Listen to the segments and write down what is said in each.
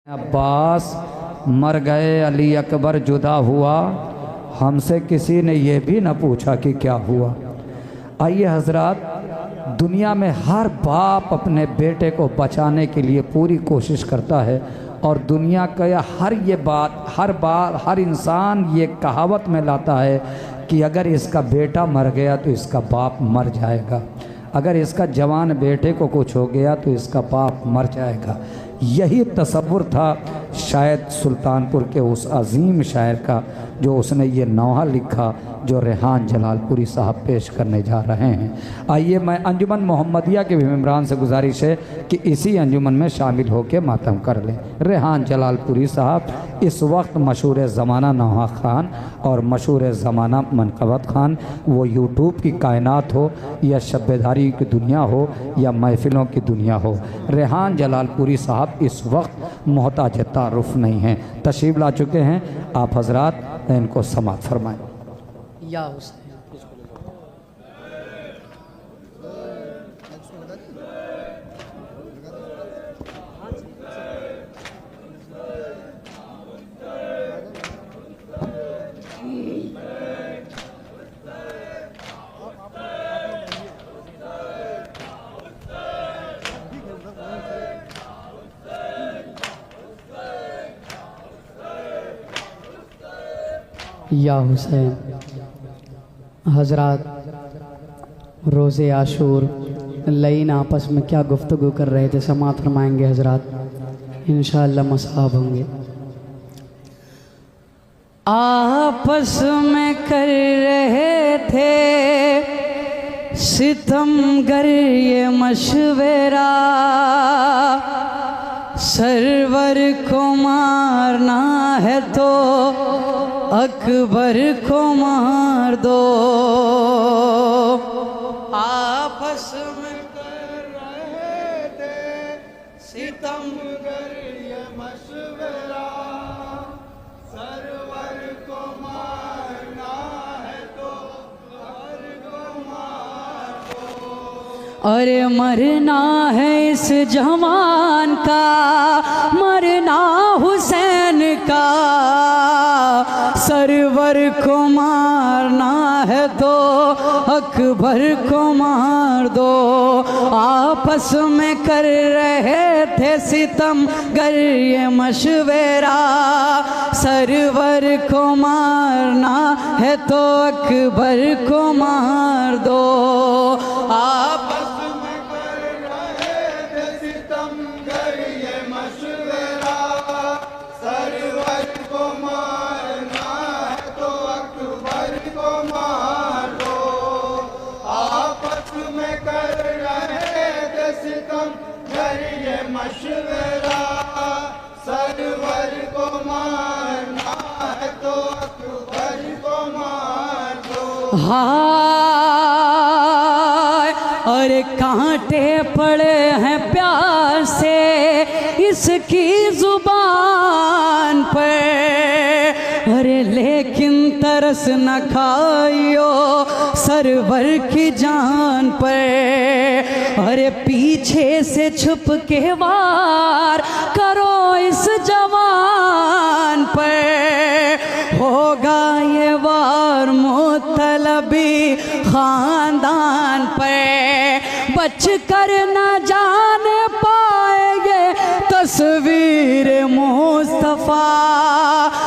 अब्बास मर गए, अली अकबर जुदा हुआ, हमसे किसी ने ये भी न पूछा कि क्या हुआ। आइए हजरात, दुनिया में हर बाप अपने बेटे को बचाने के लिए पूरी कोशिश करता है और दुनिया का हर बार हर इंसान ये कहावत में लाता है कि अगर इसका बेटा मर गया तो इसका बाप मर जाएगा, अगर इसका जवान बेटे को कुछ हो गया तो इसका बाप मर जाएगा। यही तसव्वुर था शायद सुल्तानपुर के उस अजीम शायर का जो उसने ये नौहा लिखा जो रेहान जलालपुरी साहब पेश करने जा रहे हैं। आइए मैं अंजुमन मोहम्मदिया के भी मेम्बरान से गुजारिश है कि इसी अंजुमन में शामिल होकर मातम कर लें। रेहान जलालपुरी साहब इस वक्त मशहूर ज़माना नौहा खान और मशहूर ज़माना मनक़बत खान, वो यूट्यूब की कायनात हो या शब्बेदारी की दुनिया हो या महफ़िलों की दुनिया हो, रेहान जलालपुरी साहब इस वक्त मोहताज तारुफ नहीं हैं, तशरीफ़ ला चुके हैं। आप हजरात इनको समात फरमाएँ। या हुसैन या हुसैन। हजरात रोज़े आशूर लईन आपस में क्या गुफ्तगू कर रहे थे, समात फरमाएंगे हजरात, इंशाअल्लाह मसाहब होंगे। आपस में कर रहे थे सितमगर ये मशवरा, सरवर को मारना है तो अकबर को मार दो। आपस में कर रहे थे सितमगर ये मशवरा, सरवर को मारना है तो अकबर को मार दो। अरे मरना है इस जवान का, मरना हुसैन का, सरवर को मारना है तो अकबर को मार दो। आपस में कर रहे थे सितमगर ये मशवरा, सरवर को मारना है तो अकबर को मार दो। आपस में कर रहे थे सितमगर ये मशवरा, सरवर को मारना है तो अकबर को मार दो। आपस में कर रहे थे सितमगर ये मशवरा, सरवर को मारना है तो अकबर को मार दो। हाय अरे कांटे पड़े हैं प्यार से इसकी जुबान पर, अरे लेकिन तरस न खाइयो सरवर की जान पर। अरे पीछे से छुप के वार करो इस जवान पर, होगा ये वार मुतलबी खानदान पर। बच कर न जाने पाएंगे तस्वीर मुस्तफा,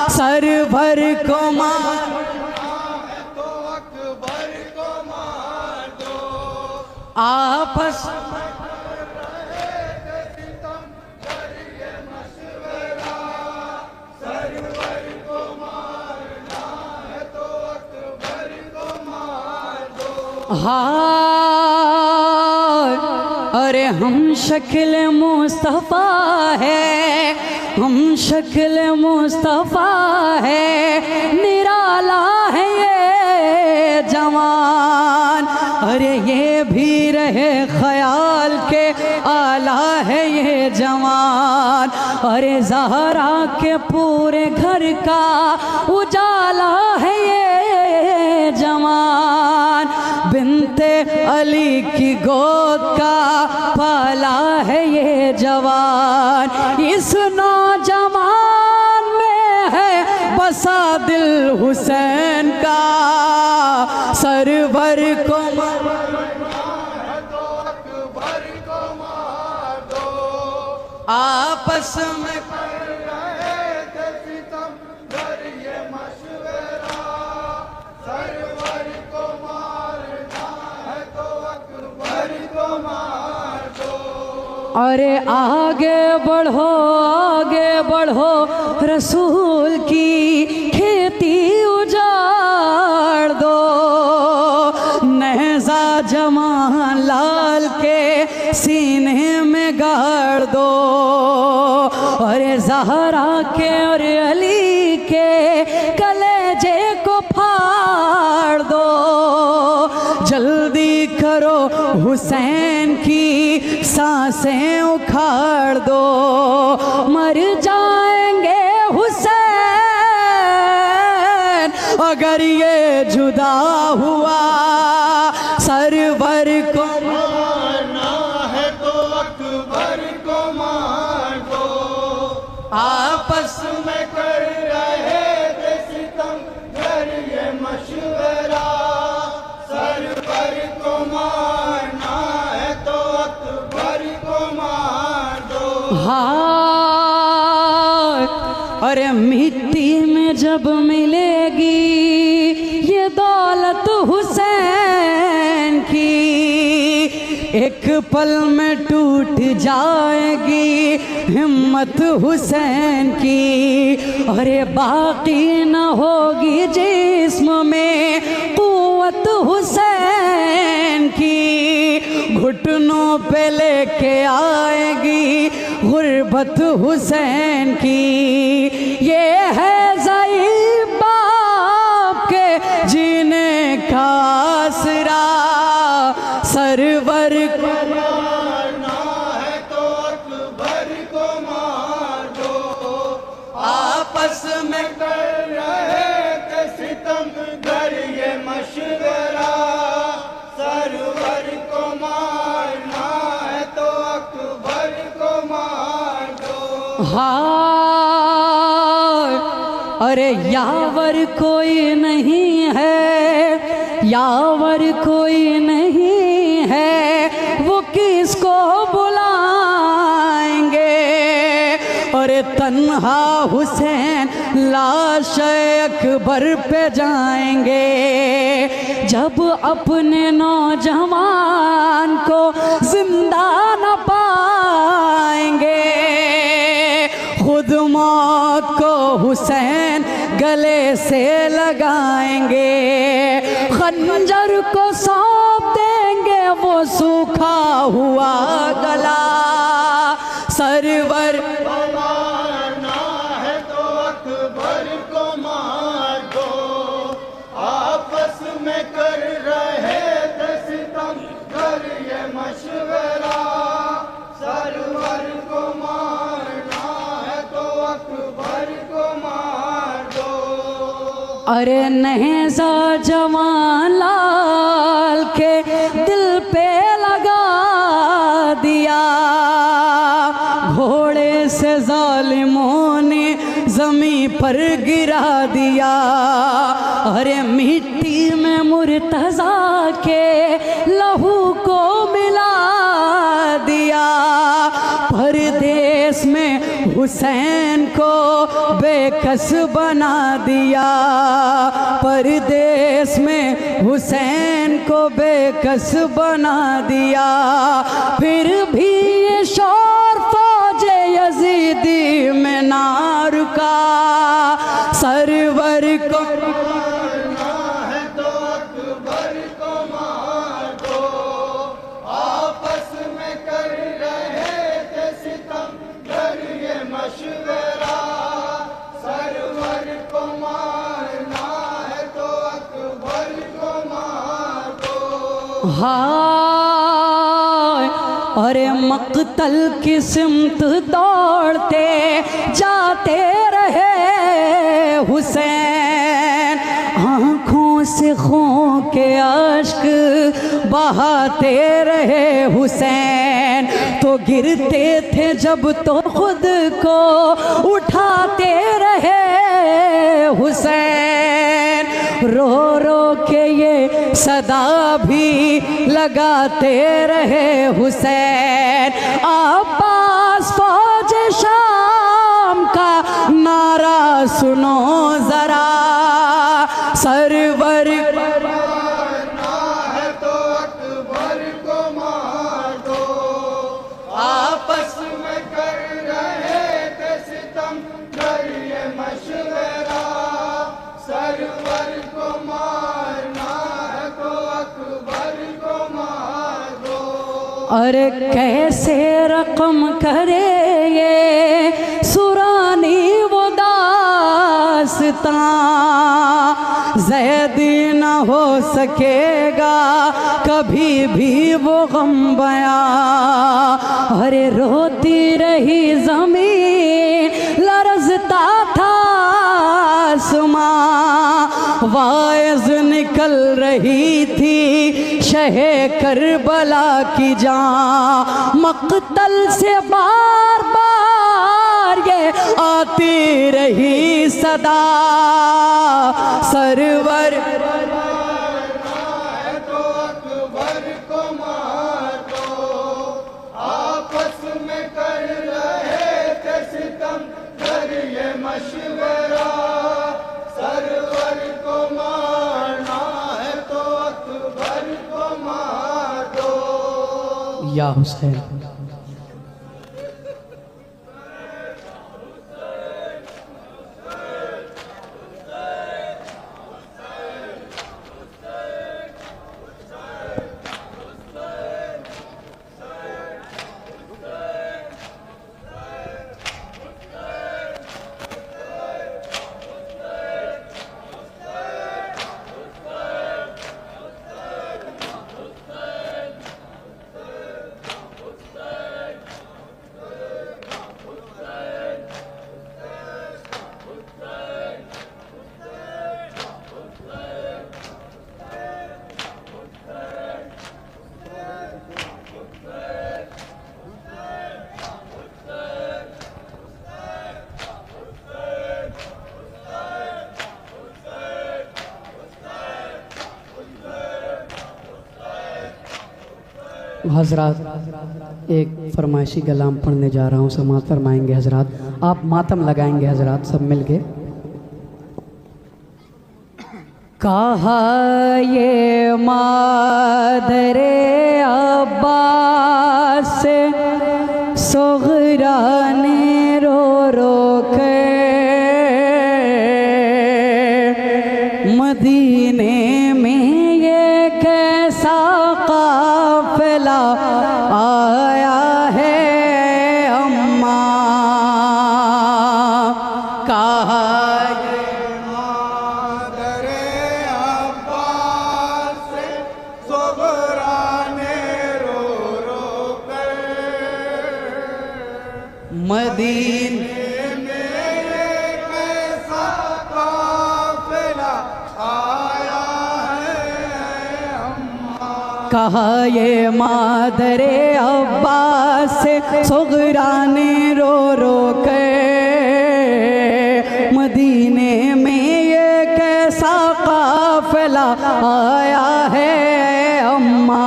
सरवर को मारना है तो अकबर को मार दो। आपस में कर रहे थे सितमगर ये मशवरा, सरवर को मारना है तो अकबर को मार दो। हाय अरे हम शक्ल मुस्तफा है, हम शक्ल मुस्तफा है, निराला है ये जवान। अरे ये भी रहे ख्याल के आला है ये जवान। अरे ज़हरा के पूरे घर का उजाला है ये जवान। बिनते अली की गोद का पाला है ये जवान। इस नौजवान हुसैन का सरवर को आपस में अरे आगे बढ़ो रसूल की खेती उजाड़ दो, नेज़ा जवान लाल के सीने में गाड़ दो। अरे ज़हरा के और अली के कलेजे को फाड़ दो, जल्दी करो हुसैन की सांसें उखाड़ दो, मर जाएंगे हुसैन अगर ये जुदा हुआ। सरवर को मारना है तो अकबर को मार दो, आपस में कर रहे थे सितम कर ये मशवरा। सरवर को मारना है तो अकबर को मार दो। हाँ, अरे मिट्टी में जब मिलेगी ये दौलत हुसैन की, एक पल में टूट जाएगी हिम्मत हुसैन की। अरे बाकी न होगी जिस्म में कुव्वत हुसैन की, घुटनों पे लेके आएगी गुर्बत हुसैन की। ये है ज़ईफ़ बाप के जीने का आसरा, सरवर को मारना है तो अकबर को मार दो, आपस में कर रहे थे सितम कर ये मशवरा। सरवर को मारना है तो अकबर को मार दो। हाँ, अरे यावर कोई नहीं है, यावर कोई नहीं है, वो किसको बुलाएंगे। अरे तन्हा हुसैन लाश अकबर पे जाएंगे, जब अपने नौजवान को जिंदा न पाएंगे। खुद मौत को हुसैन गले से लगाएंगे, खंजर को सौंप देंगे वो सूखा हुआ गला। सरवर मारना है तो अकबर को मार दो, आपस में कर रहे थे सितम कर ये मशवरा। सरवर को मारना है तो अकबर को मार दो। अरे नेज़ा जवान लाल के दिल पे लगा दिया, घोड़े से जालिमों ने ज़मीं पर गिरा दिया। अरे मिट्टी में मुर्तज़ा के लहू को मिला दिया, परदेस में हुसैन को बेकस बना दिया, परदेस में हुसैन को बेकस बना दिया। फिर भी ये शौर फौजे यजीदी में ना रुका, सरवर को मारना है तो अकबर को मार दो, आपस में कर रहे थे सितम कर ये मशवरा। सरवर को मारना है तो अकबर को मार दो। हाय, अरे मक्तल की सिमत दौड़ते जाते रहे हुसैन, आँखों से खून के अश्क बहाते रहे हुसैन। तो गिरते थे जब तो खुद को उठाते रहे हुसैन, सदा भी लगाते रहे हुसैन। अब्बास फौज शाम का नारा सुनो जरा, सरवर मारना है तो अकबर को मार दो। आपस में कर रहे थे सितम कर ये मशवरा, सरवर को मारना है तो अकबर को मार दो। अरे कैसे रकम करे ये सुरानी वो दास्तां, ज़ैदी न हो सकेगा कभी भी वो गम बयां। अरे रोती रही ज़मीन लरज़ता था आसमां, वाइज़ निकल रही थी शहे करबला की जान। मक़तल से बार बार ये आती रही सदा, सरवर है तो अकबर को मार दो। आपस में कर रहे थे सितम कर ये मशवरा, सरवर को मारना है तो अकबर को मार दो। या हुसैन। हजरात एक फरमाइशी कलाम पढ़ने जा रहा हूँ, समात फरमाएंगे हजरात। आप मातम लगाएंगे हजरात सब मिलके। कहा ये मादरे अब्बास सुगरा ने रो रो के मदीने में ये कैसा काफिला आया है अम्मा। कहा मादरे अब्बास सुगरा ने रो रो कर मदीने कैसा काफिला आया है अम्मा। कहा ये मादरे अब्बास सुगरा ने रो रो के मदीने में ये कैसा काफिला आया है अम्मा।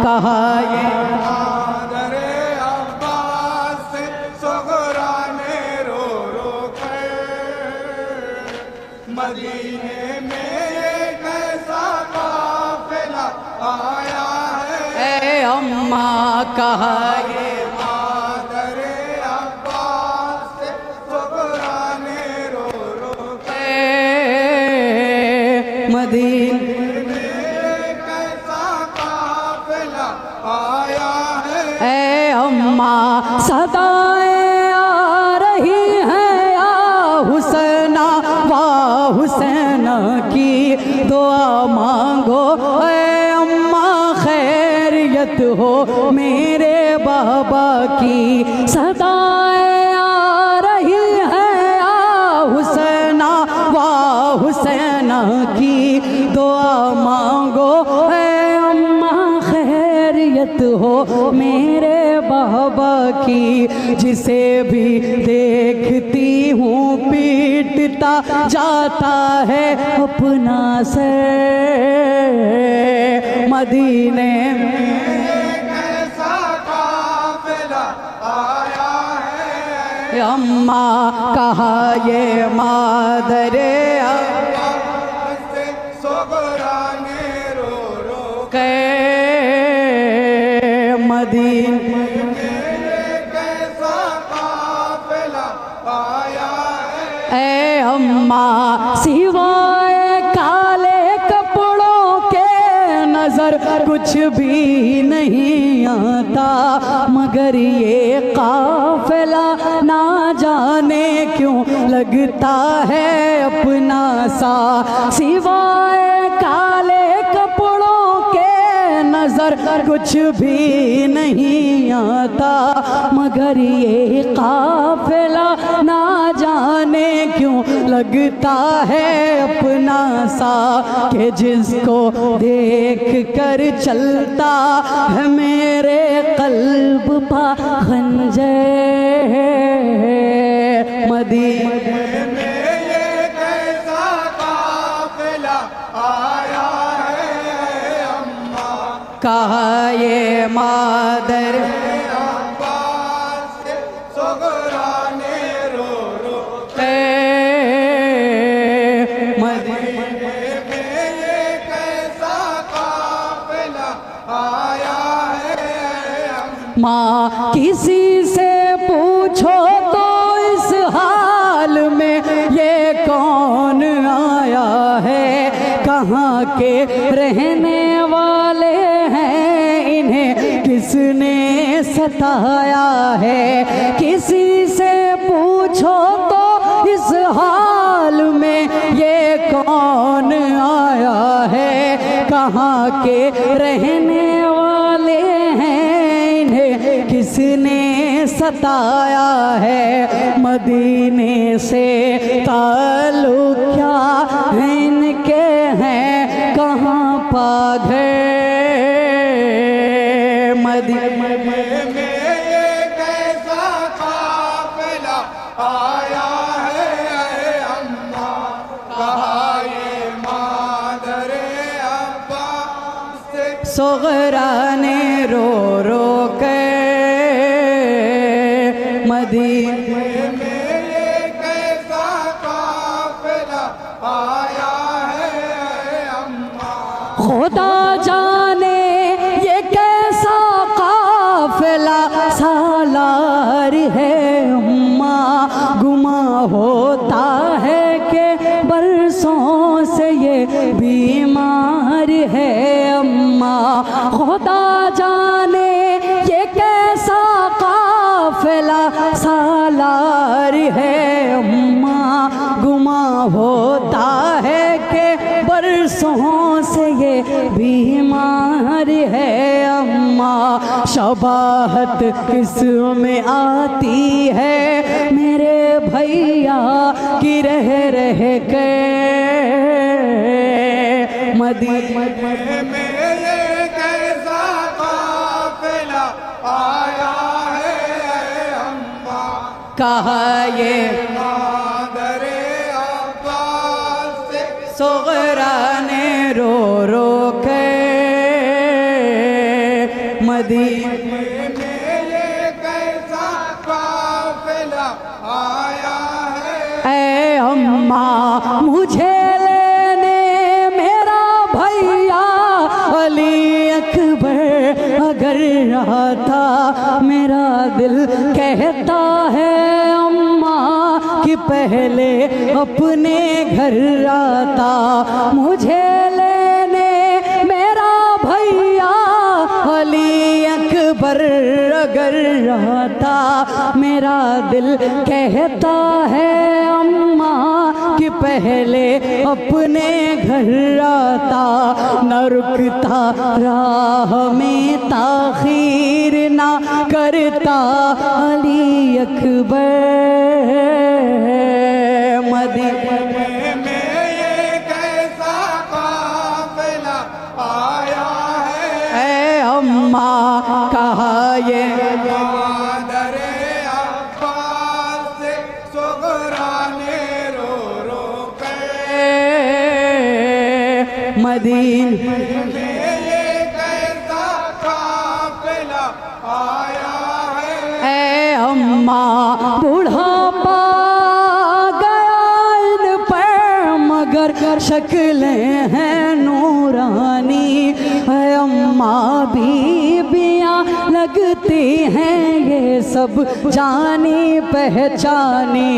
कहा ये मादरे अब्बास सुगरा ने रो रो कर मदीने में कैसा काफिला आया है ए अम्मा। कहा ये मादरे अब्बास सुगरा ने रो रो मदीने कैसा काफिला आया है ए अम्मा। सदाएं आ रही हैं या हुसैना वाह हुसैना की दुआ मांगो ए अम्मा, खैरियत हो मेरे बाबा की। सदाएं आ रही हैं या हुसैना वाह हुसैना की दुआ मांगो ए अम्मा, खैरियत हो मेरे बाबा की। जिसे भी देखती हूँ पीट मिटता जाता है अपना से मदीने में। कैसा काफिला आया है, अम्मा कहा ये मादरे से सुगरा ने रो रो के मदीने। कैसा काफिला आया है, ए अम्मा सिवाय काले कपड़ों के नजर कुछ भी नहीं आता, मगर ये काफिला ना जाने क्यों लगता है अपना सा। सिवाय काले कपड़ों के नजर कुछ भी नहीं आता, मगर ये काफिला ना जाने क्यों लगता है अपना सा। कि जिसको देख कर चलता है मेरे कल्ब पा खंजर मदीने में ये कैसा काफिला आया है, अम्मा कहा ये मादर अब्बास से सुगरा ने रो रो मदीने में ये कैसा काफिला आया है, अम्मा माँ किसी से पूछो तो इस हाल में ये कौन आया है, कहाँ के रहने वाले हैं, इन्हें किसने सताया है। किसी से पूछो तो इस हाल में ये कौन आया है, कहाँ के रहने वाले हैं, इन्हें किसने सताया है। मदीने से ताल्लुक क्या है इनके हैं, कहाँ पा गए मदीने में ये कैसा काफिला आया है, अम्मा कहा ये मादरे अब्बास से सुगरा ने रो रो के मदीने में ये कैसा काफिला आया है, अम्मा खुदा जाने ये कैसा काफिला सालार है। अम्मा गुमा होता है कि बरसों से ये बीमार है। अम्मा खुदा जाने ये कैसा काफिला सालार है। अम्मा गुमा होता है कि बरसों से ये बीमार है। अम्मा शबाहत इसमें आती है मेरे भैया की रह रह के मदीने में ये कैसा काफिला आया है, अम्मा कहा ये मादरे अब्बास से सुगरा ने रो रो के मदीने में ये कैसा काफिला आया है, ऐ अम्मा मुझे लेने मेरा भैया अली अकबर अगर आता, मेरा दिल कहता है अम्मा कि पहले अपने घर आता। मुझे लेने मेरा भैया अली अकबर अगर आता, मेरा दिल कहता है अम्मा कि पहले अपने घर आता। न रुकता राह में ताखीर ना करता अली अकबर मदीने में ये कैसा काफिला आया है, ऐ अम्मा कहा ये मादरे अब्बास से सुगरा ने रो मदीन में ये कैसा काफिला आया है। ए अम्मा बुढ़ापा गया इन पर मगर शक्लें हैं नूरानी। है अम्मा बीबियाँ लगती हैं ये सब जानी पहचानी।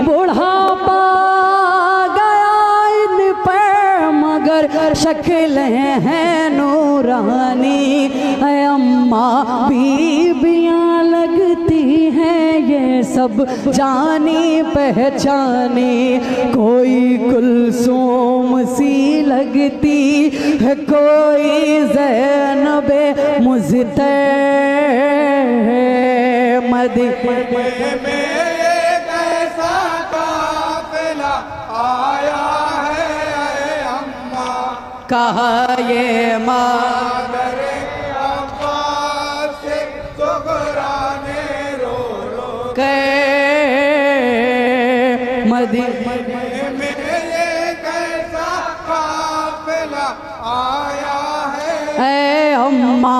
बुढ़ापा गया इन पर मगर शक्लें हैं नूरानी। है अम्मा बीबियाँ लगती हैं ये सब जानी पहचानी। कोई कुलसूम सी लगती है, कोई ज़ैनबे मुज़्तह में ये कैसा काफिला आया है। अम्मा कहा ये मादर अब्बास से सुगराने रो रो के मदीने में ये कैसा काफिला आया है। ऐ अम्मा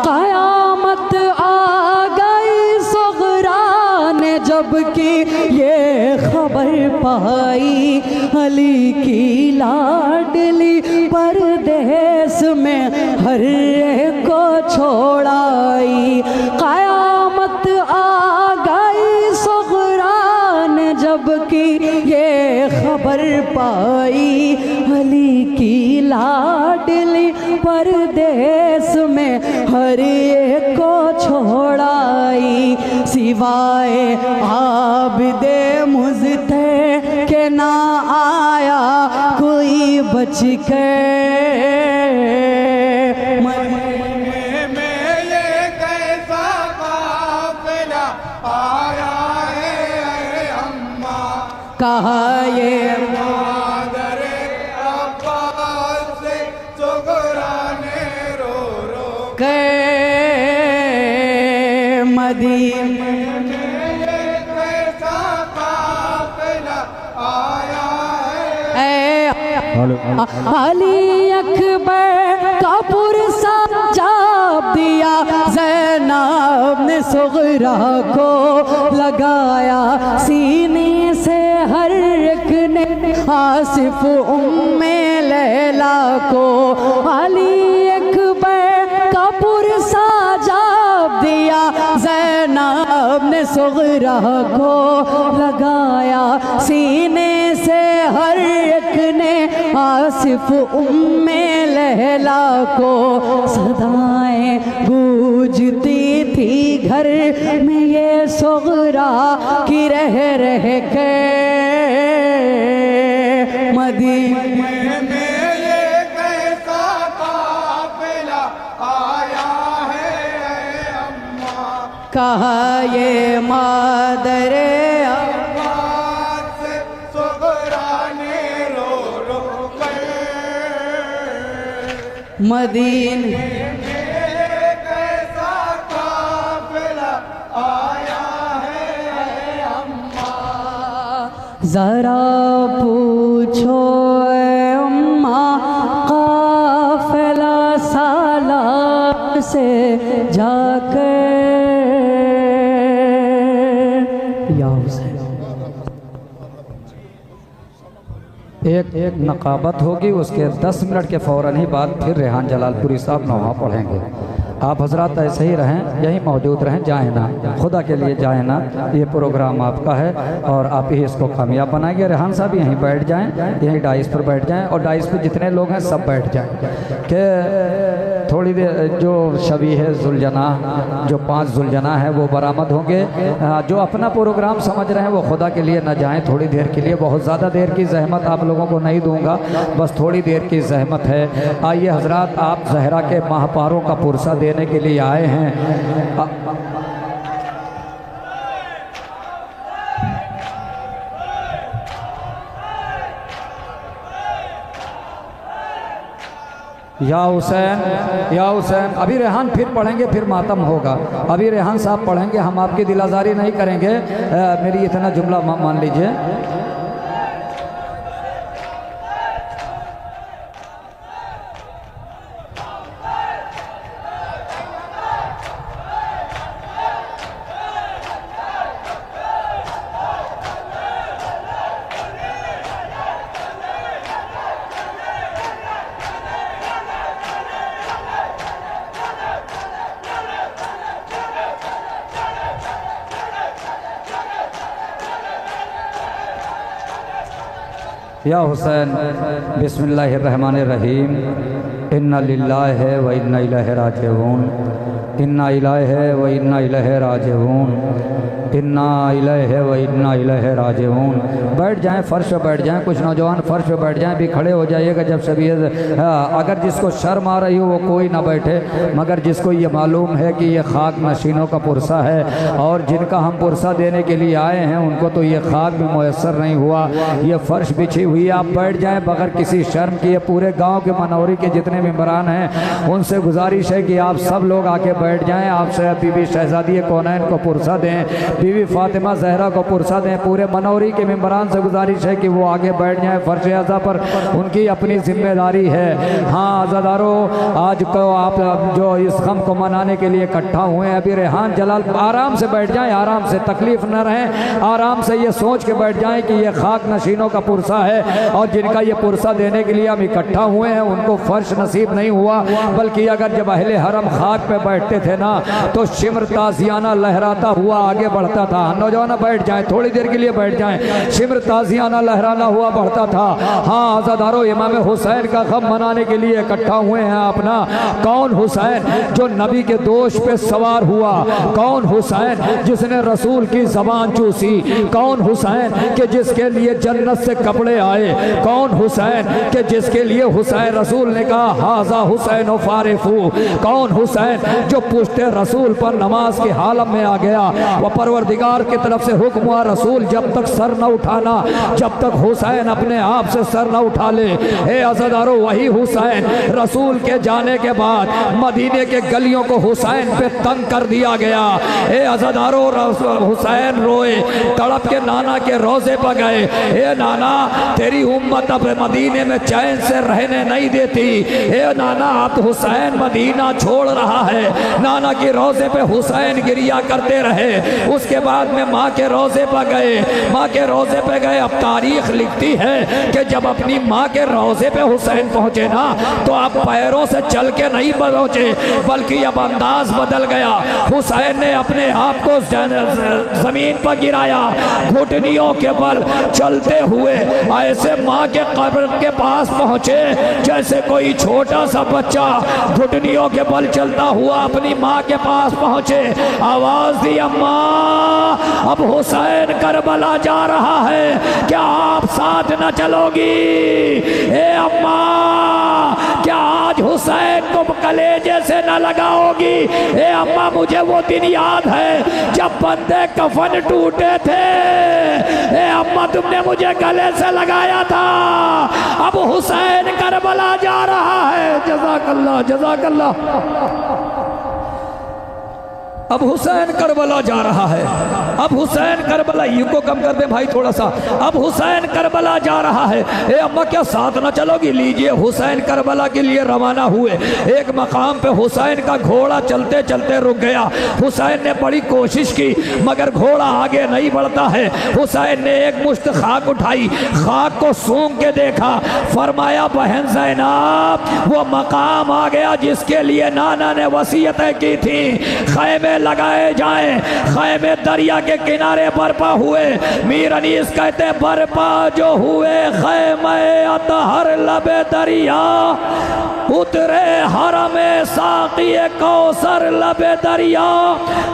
कयामत आ गई सुगरा ने जबकि ये खबर पाई। अली की लाडली परदेस में हर एक को छोड़ाई। कयामत आ गई सुगरा ने जबकि ये खबर पाई। अली की लाडली परदेस में हर एक को छोड़ाई। सिवाय आबिदे मुज़्तह के ना आया कोई बच के। में ये कैसा काफिला आया है। अम्मा कहा ये मादर अब्बास से सुगराने रो रो के मदीने ये कैसा काफिला आया है। अली अकबर का पुरसा जाप दिया। ज़ैनब ने सुगरा को लगाया सीने से हर एक ने आसिफ उम्मे लैला को। अली अकबर का पुरसा जाप दिया। ज़ैनब ने सुगरा को लगाया सीने से हर एक ने आसिफ उम्मे लैला को। सदाएं गूंजती थी घर में ये सुगरा की रह के मदीने में ये कैसा काफिला आया है। अम्मा कहा ये मादर अब्बास से सुगराने रो रो कर मदीने कैसा काफिला आया है। अम्मा जरा पूछो ए अम्मा काफिला सालार से जाकर या हुसैन। एक नकाबत होगी, उसके 10 मिनट के फ़ौरन ही बाद फिर रेहान जलालपुरी साहब नौहा पढ़ेंगे। आप हजरात ऐसे ही रहें, यहीं मौजूद रहें, जाएँ ना, खुदा के लिए जाएँ ना। ये प्रोग्राम आपका है और आप ही इसको कामयाब बनाएंगे। रेहान साहब यहीं बैठ जाएँ, यहीं डाइस पर बैठ जाएँ और डाइस पर जितने लोग हैं सब बैठ जाएँ कि थोड़ी देर जो शबी है जुलजना, जो 5 जुलजना है वो बरामद होंगे। जो अपना प्रोग्राम समझ रहे हैं वो खुदा के लिए न जाएं थोड़ी देर के लिए। बहुत ज़्यादा देर की जहमत आप लोगों को नहीं दूंगा, बस थोड़ी देर की जहमत है। आइए हजरात, आप जहरा के माहपारों का पुरसा देने के लिए आए हैं। या हुसैन, या हुसैन। अभी रेहान फिर पढ़ेंगे, फिर मातम होगा। अभी रेहान साहब पढ़ेंगे, हम आपकी दिलाजारी नहीं करेंगे। मेरी इतना जुमला मान लीजिए। या हुसैन बिस्मिल्लाहिर्रहमानिर्रहीम इन्ना लिल्लाहि व इन्ना इलैहि राजिऊन इन्ना इलैहि व इन्ना इलैहि राजिऊन इन्ना इलैहि व इन्ना इलैहि राजिऊन। बैठ जाएं, फर्श पे बैठ जाएं। कुछ नौजवान फर्श पे बैठ जाएं, भी खड़े हो जाइएगा जब सभी। अगर जिसको शर्म आ रही हो वो कोई ना बैठे, मगर जिसको ये मालूम है कि ये खाक नशीनों का पुरसा है और जिनका हम पुरसा देने के लिए आए हैं उनको तो ये खाक भी मुयस्सर नहीं हुआ, ये फर्श बिछी हुई है। आप बैठ जाएं बगैर किसी शर्म की। ये पूरे गाँव के मनौरी के जितने मेम्बरान हैं उनसे गुजारिश है कि आप सब लोग आके बैठ जाएँ। आपसे बीबी शहजादी कौनैन को पुरसा दें, बीवी फातिमा जहरा को पुरसा दें। पूरे मनौरी के मेम्बरान से गुजारिश है कि वो आगे बैठ जाएं फर्श अज़ा पर, उनकी अपनी जिम्मेदारी है। हाँ अज़ादारों, आज को आप जो इस गम को मनाने के लिए इकट्ठा हुए हैं, अभी रेहान जलाल आराम से बैठ जाएं, आराम से, तकलीफ न रहें, आराम से ये सोच के बैठ जाएं कि ये खाक नशीनों का पुरसा है और जिनका ये पुरसा देने के लिए हम इकट्ठा हुए हैं उनको फर्श नसीब नहीं हुआ, बल्कि अगर जब अहले हरम खाक पे बैठते थे ना तो शिमर ताजियाना लहराता हुआ आगे बढ़ता था। नौजवान बैठ जाएं, थोड़ी देर के लिए बैठ जाएं। शिमर ताजियाना लहराना हुआ बढ़ता था। हाँ आज़ादारों, इमाम हुसैन का गम मनाने के लिए इकट्ठा हुए हैं अपना। कौन हुसैन जो नबी के दोष पे सवार हुआ, कौन हुसैन जिसने रसूल की ज़बान चूसी, कौन हुसैन के जिसके लिए जन्नत से कपड़े आए, कौन हुसैन के जिसके लिए हुसैन रसूल ने कहा हाजा हुसैन व फारिफू, कौन हुसैन जो पुश्ते रसूल पर नमाज के हालत में आ गया। वह परवरदिगार की तरफ से हुक्म हुआ रसूल जब तक सर न उठाना, जब तक हुसैन अपने आप से सर न उठा ले। हे अज़ादारों, वही हुसैन रसूल के जाने के बाद मदीने के गलियों को हुसैन पे तंग कर दिया गया। हे अज़ादारों, हुसैन रोए, तड़प के नाना के रोजे पर गए। हे नाना, तेरी उम्मत अब मदीने में चैन से रहने नहीं देती। हे नाना, अब हुसैन मदीना छोड़ रहा है। नाना के रोजे पे हुसैन गिरिया करते रहे। उसके बाद में माँ के रोजे पर गए, माँ के रोजे पे गए। अब तारीख लिखती है कि जब अपनी माँ के रोजे पे हुसैन पहुँचे ना तो अब पैरों से चल के नहीं पहुँचे, बल्कि अब अंदाज बदल गया। हुसैन ने अपने आप को जमीन पर गिराया, घुटनियों के बल चलते हुए ऐसे माँ के कब्र के पास पहुँचे जैसे कोई छोटा सा बच्चा घुटनियों के बल चलता हुआ अपनी माँ के पास पहुँचे। आवाज़ दी, अम्मा अब हुसैन करबला जा रहा है, क्या आप साथ न चलोगी? ए अम्मा, क्या आज हुसैन को कलेजे से न लगाओगी? ए अम्मा, मुझे वो दिन याद है जब बंदे कफन टूटे थे। ए अम्मा, तुमने मुझे गले से लगाया था। अब हुसैन करबला जा रहा है। जज़ाकल्लाह, जज़ाकल्लाह। अब हुसैन करबला जा रहा है। अब हुसैन करबला, इनको कम कर दे भाई थोड़ा सा। अब हुसैन करबला जा रहा है। ए अम्मा, क्या साथ ना चलोगी? लीजिए, हुसैन करबला के लिए रवाना हुए। एक मकाम पे हुसैन का घोड़ा चलते चलते रुक गया। हुसैन ने बड़ी कोशिश की मगर घोड़ा आगे नहीं बढ़ता है। हुसैन ने एक मुश्त खाक उठाई, खाक को सूंघ के देखा, फरमाया बहन ज़ैनब, वो मकाम आ गया जिसके लिए नाना ने वसीयतें की थी। खैमे लगाए जाएं। खैमे दरिया के किनारे बर्पा हुए। मीर अनीस कहते बर्पा जो हुए खैमे अतहर लबे दरिया, उतरे हरमे साक़िए कौसर लबे दरिया,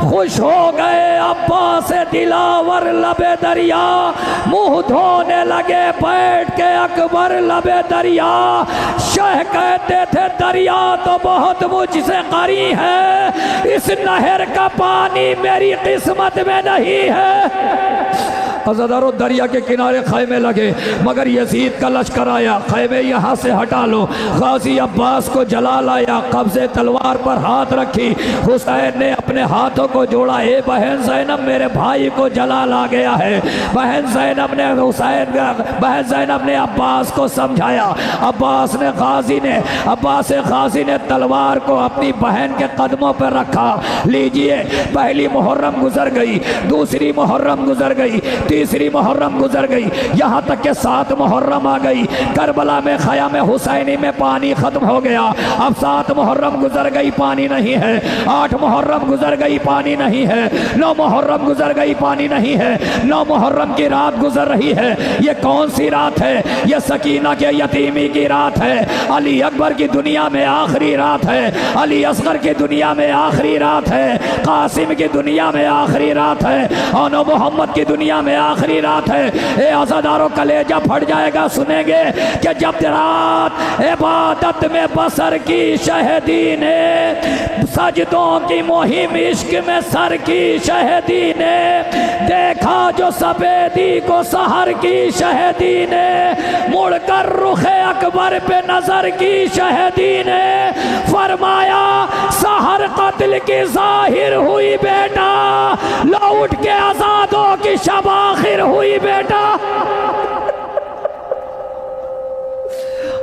खुश हो गए अब्बास दिलावर लबे दरिया, मुँह धोने लगे बैठ के अकबर लबे दरिया। शाह कहते थे दरिया तो बहुत मुझसे करी है, इस नहर का पानी मेरी किस्मत में नहीं है। अज़ादारों, दरिया के किनारे खैमे लगे मगर यजीद का लश्कर आया। खैमे यहाँ से हटा लो। गाजी अब्बास को जला लाया, कब्जे तलवार पर हाथ रखी। हुसैन ने अपने हाथों को जोड़ा। ए बहन ज़ैनब, मेरे भाई को जलाल आ गया है। बहन ज़ैनब ने अब्बास को समझाया। अब्बास गाजी ने तलवार को अपनी बहन के कदमों पर रखा। लीजिए, पहली मुहर्रम गुजर गई, दूसरी मुहर्रम गुजर गई, तीसरी मुहर्रम गुजर गई, यहाँ तक के 7 मुहर्रम आ गई। करबला में ख़याम हुसैनी में पानी ख़त्म हो गया। अब 7 मुहर्रम गुजर गई, पानी नहीं है। 8 मुहर्रम गुजर गई पानी नहीं है, 9 मुहर्रम गुजर गई पानी नहीं है, 9 मुहर्रम की रात गुजर रही है। ये कौन सी रात है? ये सकीना के यतीमी की रात है, अली अकबर की दुनिया में आखिरी रात है, अली असगर की दुनिया में आखिरी रात है, कासिम की दुनिया में आखिरी रात है, और मोहम्मद की दुनिया में आखिरी रात है। ए आज़ादारों, कलेजा फट जाएगा सुनेंगे कि जब रात इबादत में बसर की शहदी ने, सजदों की मुहिम इश्क में सर की शहदी ने, देखा जो सफेदी को सहर की शहदी ने, मुड़कर रुखे अकबर पे नजर की शहदी ने, फरमाया सहर कत्ल की जाहिर हुई बेटा, लौट के आजादों की शब आखिर हुई बेटा।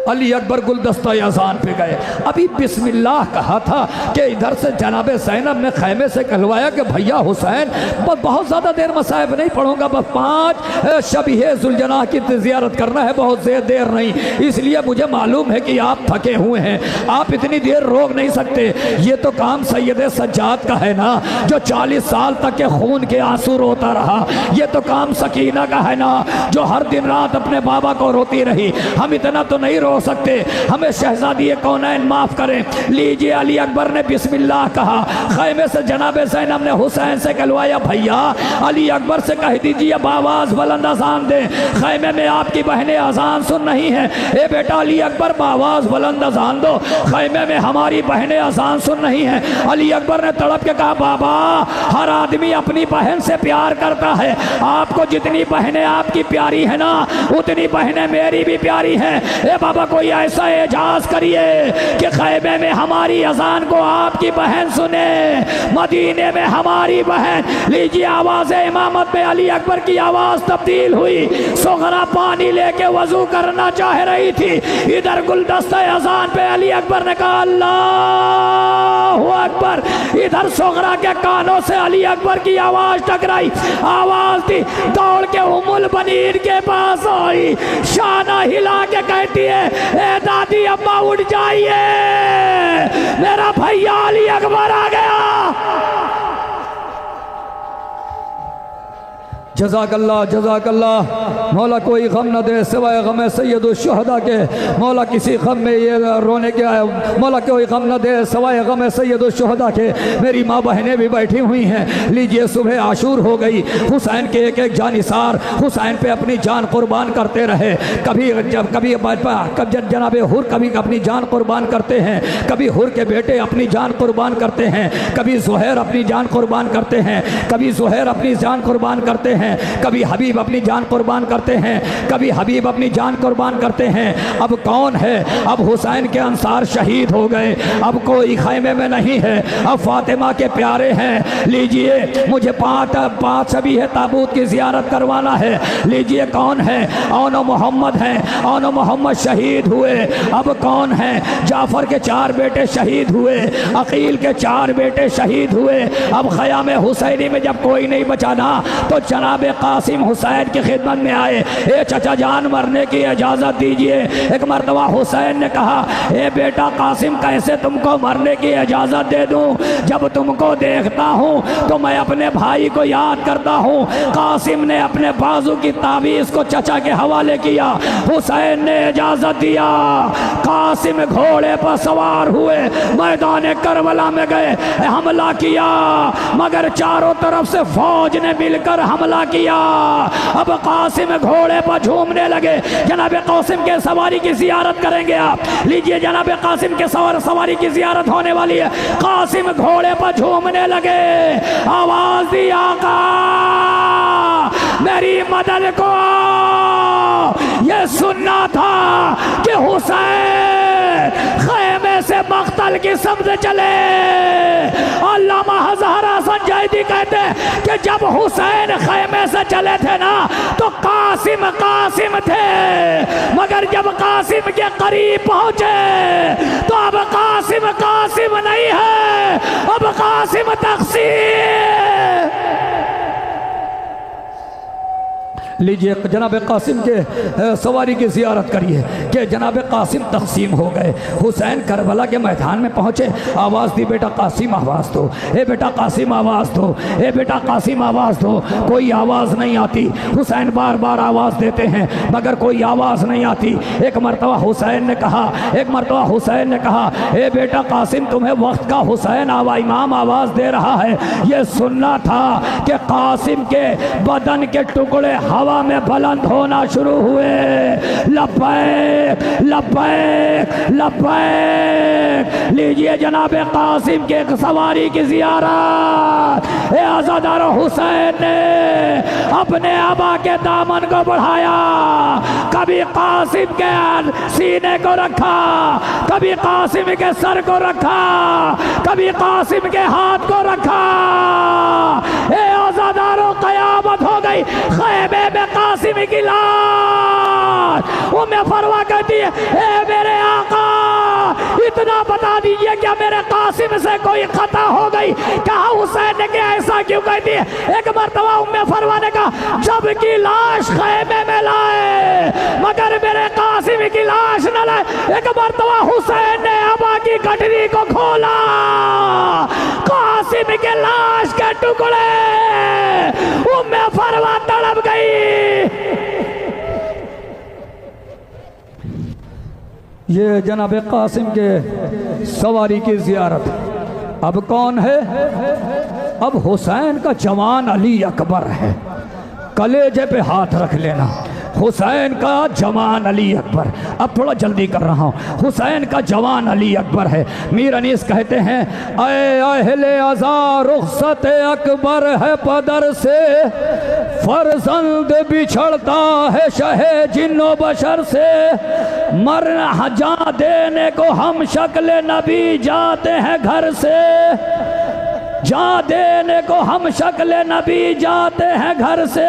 अली अकबर गुलदस्ता अजान पे गए, अभी बिस्मिल्लाह कहा था कि इधर से जनाब ज़ैनब ने खैमे से कहलवाया कि भैया हुसैन बहुत ज़्यादा देर मसाइब नहीं पढ़ूंगा, बस 5 शबीहे ज़ुलजनाह की ज़ियारत करना है, बहुत देर नहीं, इसलिए मुझे मालूम है कि आप थके हुए हैं, आप इतनी देर रोक नहीं सकते। ये तो काम सैयद सज्जाद का है ना, जो 40 साल तक के खून के आंसू रोता रहा। ये तो काम सकीना का है ना, जो हर दिन रात अपने बाबा को रोती रही। हम इतना तो नहीं रो सकते, हमें शहजादी कौनैन माफ करें। लीजिए, अली अकबर ने बिस्मिल्लाह कहा, खैमे से जनाब ज़ैनब ने हुसैन से कहलवाया, भैया अली अकबर से कह दीजिए बावाज बुलंद अजान दे, खैमे में आपकी बहनें अजान सुन रही हैं। ए बेटा अली अकबर, बावाज बुलंद अजान दो, खैमे में हमारी बहनें अजान सुन रही हैं। अली अकबर ने तड़प के कहा, बाबा हर आदमी अपनी बहन से प्यार करता है, आपको जितनी बहनें आपकी प्यारी है ना, उतनी बहनें मेरी भी प्यारी हैं। ए बाबा कोई ऐसा एजाज करिए कि खैमे में हमारी अजान को आपकी बहन सुने, मदीने में हमारी बहन। लीजिए, आवाज इमामत में अली अकबर की आवाज तब्दील हुई। सुगरा पानी लेके वजू करना चाह रही थी, इधर गुलदस्ता अजान पे अली अकबर ने कहा अल्लाहु अकबर। इधर सुगरा के कानों से अली अकबर की आवाज टकराई, आवाज थी, दौड़ के उमुल बनीर के पास आई, शाना हिला के कहती है, ए दादी अम्मा उठ जाइए, मेरा भैया अली अकबर आ गया। जज़ाकल्लाह जज़ाकल्लाह। मौला कोई गम न दे सिवाय गम सैयदुल शुहदा के, मौला किसी गम में ये रोने के आए, मौला कोई गम न दे सिवाय गम सैयदुल शुहदा के। मेरी माँ बहनें भी बैठी हुई हैं। लीजिए, सुबह आशूर हो गई, हुसैन के एक एक जानिसार हुसैन पे अपनी जान कुर्बान करते रहे। कभी जनाब हुर कभी अपनी जान कुर्बान करते हैं, कभी हुर के बेटे अपनी जान कुर्बान करते हैं, कभी ज़ुहैर अपनी जान कुर्बान करते हैं, कभी ज़ुहैर अपनी जान कुर्बान करते हैं, कभी हबीब अपनी जान कुर्बान करते हैं, कभी हबीब अपनी जान कुर्बान करते हैं। अब कौन है? अब हुसैन के अंसार शहीद हो गए, अब कोई खैमे में नहीं है, अब फातिमा के प्यारे हैं। लीजिए, मुझे 5 शबीहे ताबूत की ज़ियारत करवाना है। लीजिए, कौन है? औनो मोहम्मद हैं, औनो मोहम्मद शहीद हुए। अब कौन है? जाफर के 4 बेटे शहीद हुए, अकील के 4 बेटे शहीद हुए। अब ख़याम हुसैनी में जब कोई नहीं बचा ना, तो जनाब कासिम हुसैन की खिदमत में आए। ए चचा जान, मरने की इजाज़त दीजिए। एक मरतबा हुसैन ने कहा, ए बेटा कासिम, कैसे तुमको मरने की इजाज़त दे दूं? जब तुमको देखता हूं तो मैं अपने भाई को याद करता हूं। कासिम ने अपने बाजू की ताबीज़ को चचा के हवाले किया, हुसैन ने इजाज़त दिया। कासिम घोड़े पर सवार हुए, मैदान करबला में गए, हमला किया, मगर चारों तरफ से फौज ने मिलकर हमला किया। अब कासिम घोड़े पर झूमने लगे। जनाब कासिम के सवारी की ज़ियारत करेंगे आप। लीजिए, जनाब कासिम के सवारी की ज़ियारत होने वाली है। कासिम घोड़े पर झूमने लगे, आवाज दी, आका मेरी मदद को। ये सुनना था कि हुसैन खैमे से मख्तल की समझ चले। अल्लामा हज़ारा संजैदी कहते कि जब हुसैन खैमे से चले थे ना, तो कासिम कासिम थे, मगर जब कासिम के करीब पहुंचे तो अब कासिम कासिम नहीं है, अब कासिम तक़सीम। लीजिए जनाब कासिम के सवारी की ज़ियारत करिए कि जनाब कासिम तकसीम हो गए। हुसैन करबला के मैदान में पहुँचे, आवाज़ दी बेटा कासिम आवाज़ दो, ए बेटा कासिम आवाज़ दो, ए बेटा कासिम आवाज़ दो। कोई आवाज़ नहीं आती। हुसैन बार बार आवाज़ देते हैं मगर कोई आवाज़ नहीं आती। एक मरतबा हुसैन ने कहा, ए बेटा कासिम तुम्हें वक्त का हुसैन इमाम आवाज़ दे रहा है। ये सुनना था कि कासिम के बदन के टुकड़े हवा में बुलंद होना शुरू हुए। लब्बैक लब्बैक लब्बैक। लीजिए जनाब कासिम के एक सवारी की ज़ियारत। आज़ादार हुसैन ने अपने आबा के दामन को बढ़ाया, कभी कासिम के सीने को रखा, कभी कासिम के सर को रखा, कभी कासिम के हाथ को रखा। आज़ादारों क़यामत हो गई। ख़ैमे में कासिम की लाश। उम्मे फरवा कहती है, ए मेरे आका इतना बता दीजिए क्या मेरे कासिम से कोई खता हो गई? कहा हुसैन ने क्या ऐसा क्यों कहती है? एक मरतबा उम्मे फरवा ने कहा जब की लाश ख़ैमे में लाए मगर मेरे कासिम की लाश न लाए। एक मरतबा हुसैन ने अबा की गठरी को खोला, कासिम के लाश के टुकड़े। उम्मे फरवा तड़प गई। ये जनाब कासिम के सवारी की ज़ियारत। अब कौन है? अब हुसैन का जवान अली अकबर है। कलेजे पे हाथ रख लेना, हुसैन का जवान अली अकबर। अब थोड़ा जल्दी कर रहा हूँ। हुसैन का जवान अली अकबर है। मीर अनीस कहते हैं, ऐ अहले अज़ा रुख़्सत अकबर है पदर से, फर्जंद बिछड़ता है शहे जिन्नो बशर से। मरना जा देने को हम शक्ल नबी जाते हैं घर से, जा देने को हम शक्ल नबी जाते हैं घर से।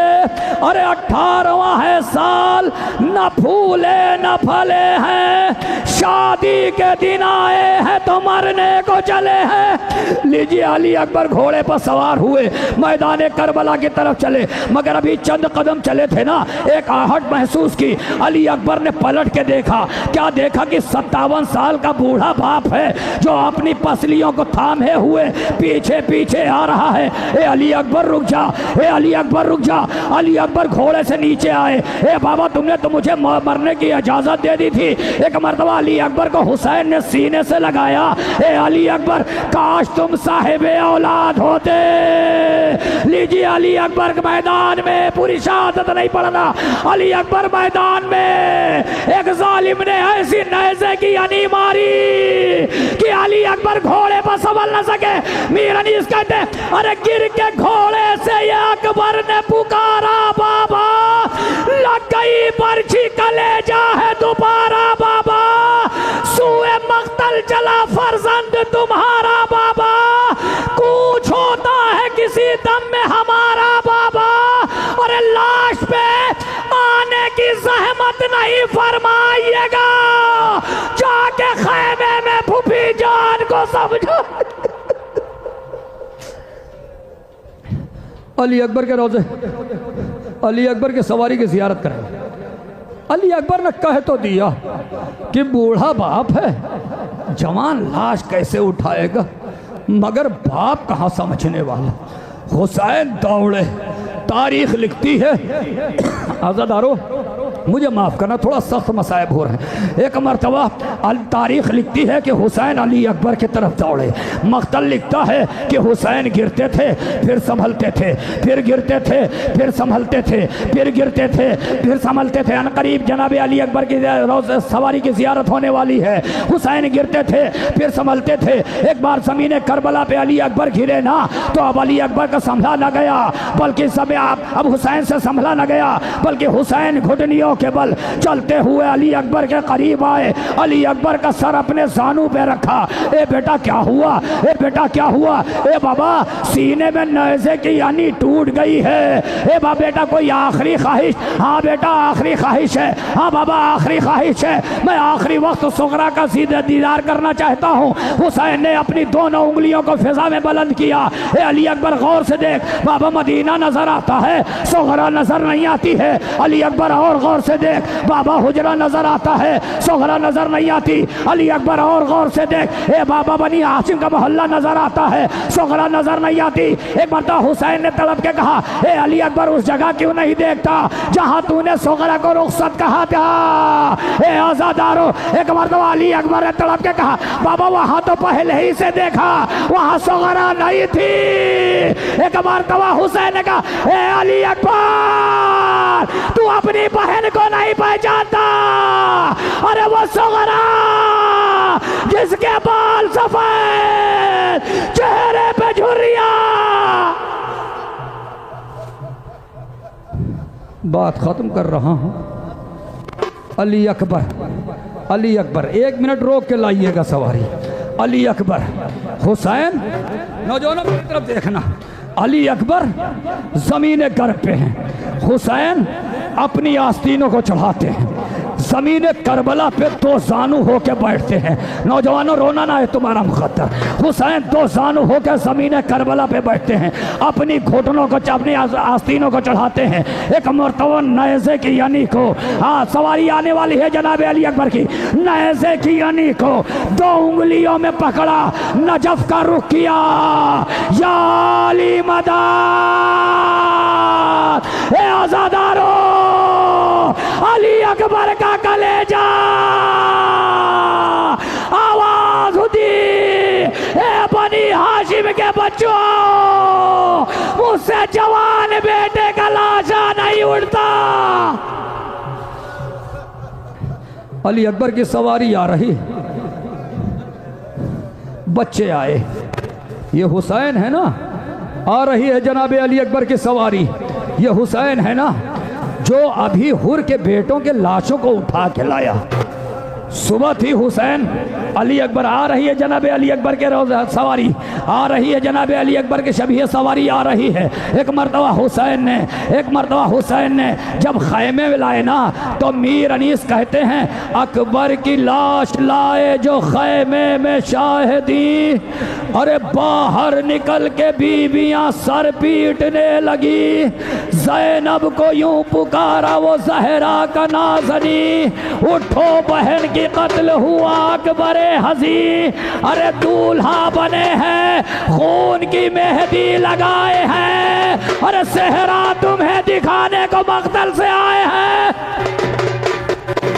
अरे 18वां है साल, न फूले न फले हैं, शादी के दिन आए हैं तो मरने को चले हैं। लीजिए अली अकबर घोड़े पर सवार हुए, मैदान करबला की तरफ चले। मगर अभी चंद कदम चले थे ना, एक आहट महसूस की। अली अकबर ने पलट के देखा। क्या देखा कि 57 साल का बूढ़ा बाप है जो अपनी पसलियों को थामे हुए पीछे पीछे आ रहा है। ए अली अकबर रुक जा, ए अली अकबर रुक जा। अली अकबर घोड़े से नीचे आए। ए बाबा तुमने तो मुझे मरने की इजाजत दे दी थी। एक मरतबा अली अकबर को हुसैन ने सीने से लगाया। ए अली अकबर काश तुम साहिबे औलाद होते। लीजिए अली अकबर के मैदान में पूरी शहादत नहीं पढ़ना। अली अकबर मैदान में एक जालिम ने ऐसी नैज़े की यानी मारी कि अली अकबर घोड़े पर संभल न सके। मीर अनीस कहते अरे गिर के घोड़े से ये अकबर ने पुकारा बाबा, लग गई बर्छी कलेजा है दोबारा बाबा, सूए मख्तल चला फर्जंद तुम्हारा बाबा, कुछ होता है किसी दम में हमारा बाबा। अरे लाश पे आने की जहमत नहीं फरमाइएगा, जाके खैमे में फूफी जान को समझो। अली अकबर के रोज़े, अली अकबर के सवारी की ज़ियारत करें। अली अकबर ने कह तो दिया कि बूढ़ा बाप है, जवान लाश कैसे उठाएगा, मगर बाप कहाँ समझने वाला। हुसैन दौड़े। तारीख लिखती है, आज़ादारो मुझे माफ़ करना, थोड़ा सख्त मसाइब हो रहे हैं। एक मरतबा तारीख लिखती है कि हुसैन अली अकबर की तरफ दौड़े। मख्तल लिखता है कि हुसैन गिरते थे फिर संभलते थे, फिर गिरते थे फिर संभलते थे, फिर गिरते थे फिर संभलते थे। अनकरीब जनाब अली अकबर की सवारी की ज़ियारत होने वाली है। हुसैन गिरते थे फिर संभलते थे। एक बार ज़मीन करबला पे अली अकबर गिरे ना, तो अब अली अकबर का संभला न गया, बल्कि सब अब हुसैन से संभला न गया, बल्कि हुसैन घुटनियों पैरों के बल चलते हुए अली अकबर के करीब आए। अली अकबर का सर अपने जानू पे रखा। ए बेटा क्या हुआ, ए बेटा क्या हुआ? ए बाबा सीने में नेज़े की यानी टूट गई है। ए बाबा बेटा कोई आखिरी ख्वाहिश? हाँ बेटा आखिरी ख्वाहिश है। हाँ बाबा आखिरी ख्वाहिश है, मैं आखिरी वक्त सुगरा का सीधे दीदार करना चाहता हूँ। हुसैन ने अपनी दोनों उंगलियों को फिजा में बुलंद किया। ए अली अकबर गौर से देख, बाबा मदीना नजर आता है, सुगरा नजर नहीं आती है। अली अकबर और गौर से देख, बाबा हुजरा नजर आता है, सुगरा नजर नहीं आती। अली अकबर और गौर से देख, ए बाबा बनी हाशिम का मोहल्ला नजर आता है, सुगरा नजर नहीं आती। एक मरतबा हुसैन ने तड़प के कहा, ए अली अकबर उस जगह क्यों नहीं देखता जहां तूने सुगरा को रुखसत कहा था? ए आजादारो, एक मरतबा अली अकबर ने तड़प के कहा, बाबा वहां तो पहले ही से देखा, वहां सुगरा नहीं थी। एक मरतबा हुसैन ने कहा, ए अली अकबर तू अपनी बहन को नहीं पहचानता? अरे वो सुगरा जिसके बाल सफेद, चेहरे पे झुर्रियां। बात खत्म कर रहा हूं। अली अकबर, अली अकबर, 1 मिनट रोक के लाइएगा सवारी। अली अकबर, हुसैन, नौजवानों की तरफ देखना। अली अकबर जमीन गर्ब पे हैं, हुसैन अपनी आस्तीनों को चढ़ाते हैं। जमीन करबला पे 2 जानू होके बैठते हैं। नौजवानों रोना ना है तुम्हारा मुकद्दर। हुसैन 2 जानू होकर जमीन करबला पे बैठते हैं, अपनी घुटनों को, अपनी आस्तीनों को चढ़ाते हैं। एक मरतबा नेज़े की यानी को, हाँ सवारी आने वाली है जनाब अली अकबर की, नेज़े की यानी को 2 उंगलियों में पकड़ा, नजफ का रुख किया, या अली मदद, ए आजादारो, अली अकबर का कलेजा आवाज होती, ए बनी हाशिम के बच्चों, मुझसे जवान बेटे का लाशा नहीं उड़ता। अली अकबर की सवारी आ रही, बच्चे आए, ये हुसैन है ना, आ रही है जनाब अली अकबर की सवारी, ये हुसैन है ना जो अभी हुर के बेटों के लाशों को उठा के लाया। सुबह थी हुसैन, अली अकबर आ रही है जनाब अली अकबर के सवारी आ रही है, जनाब अली अकबर के शबीह सवारी आ रही है। एक मरतबा हुसैन ने जब खैमे में लाए ना, तो मीर अनीस कहते हैं, अकबर की लाश लाए जो खैमे में शाहिदी, अरे बाहर निकल के बीबियां सर पीटने लगी। ज़ैनब को यूं पुकारा वो ज़हरा का नाज़नी, उठो बहन की कत्ल हुआ अकबर हज़ी, अरे दूल्हा बने हैं, खून की मेहंदी लगाए हैं, अरे सेहरा तुम्हें दिखाने को मक़तल से आए हैं।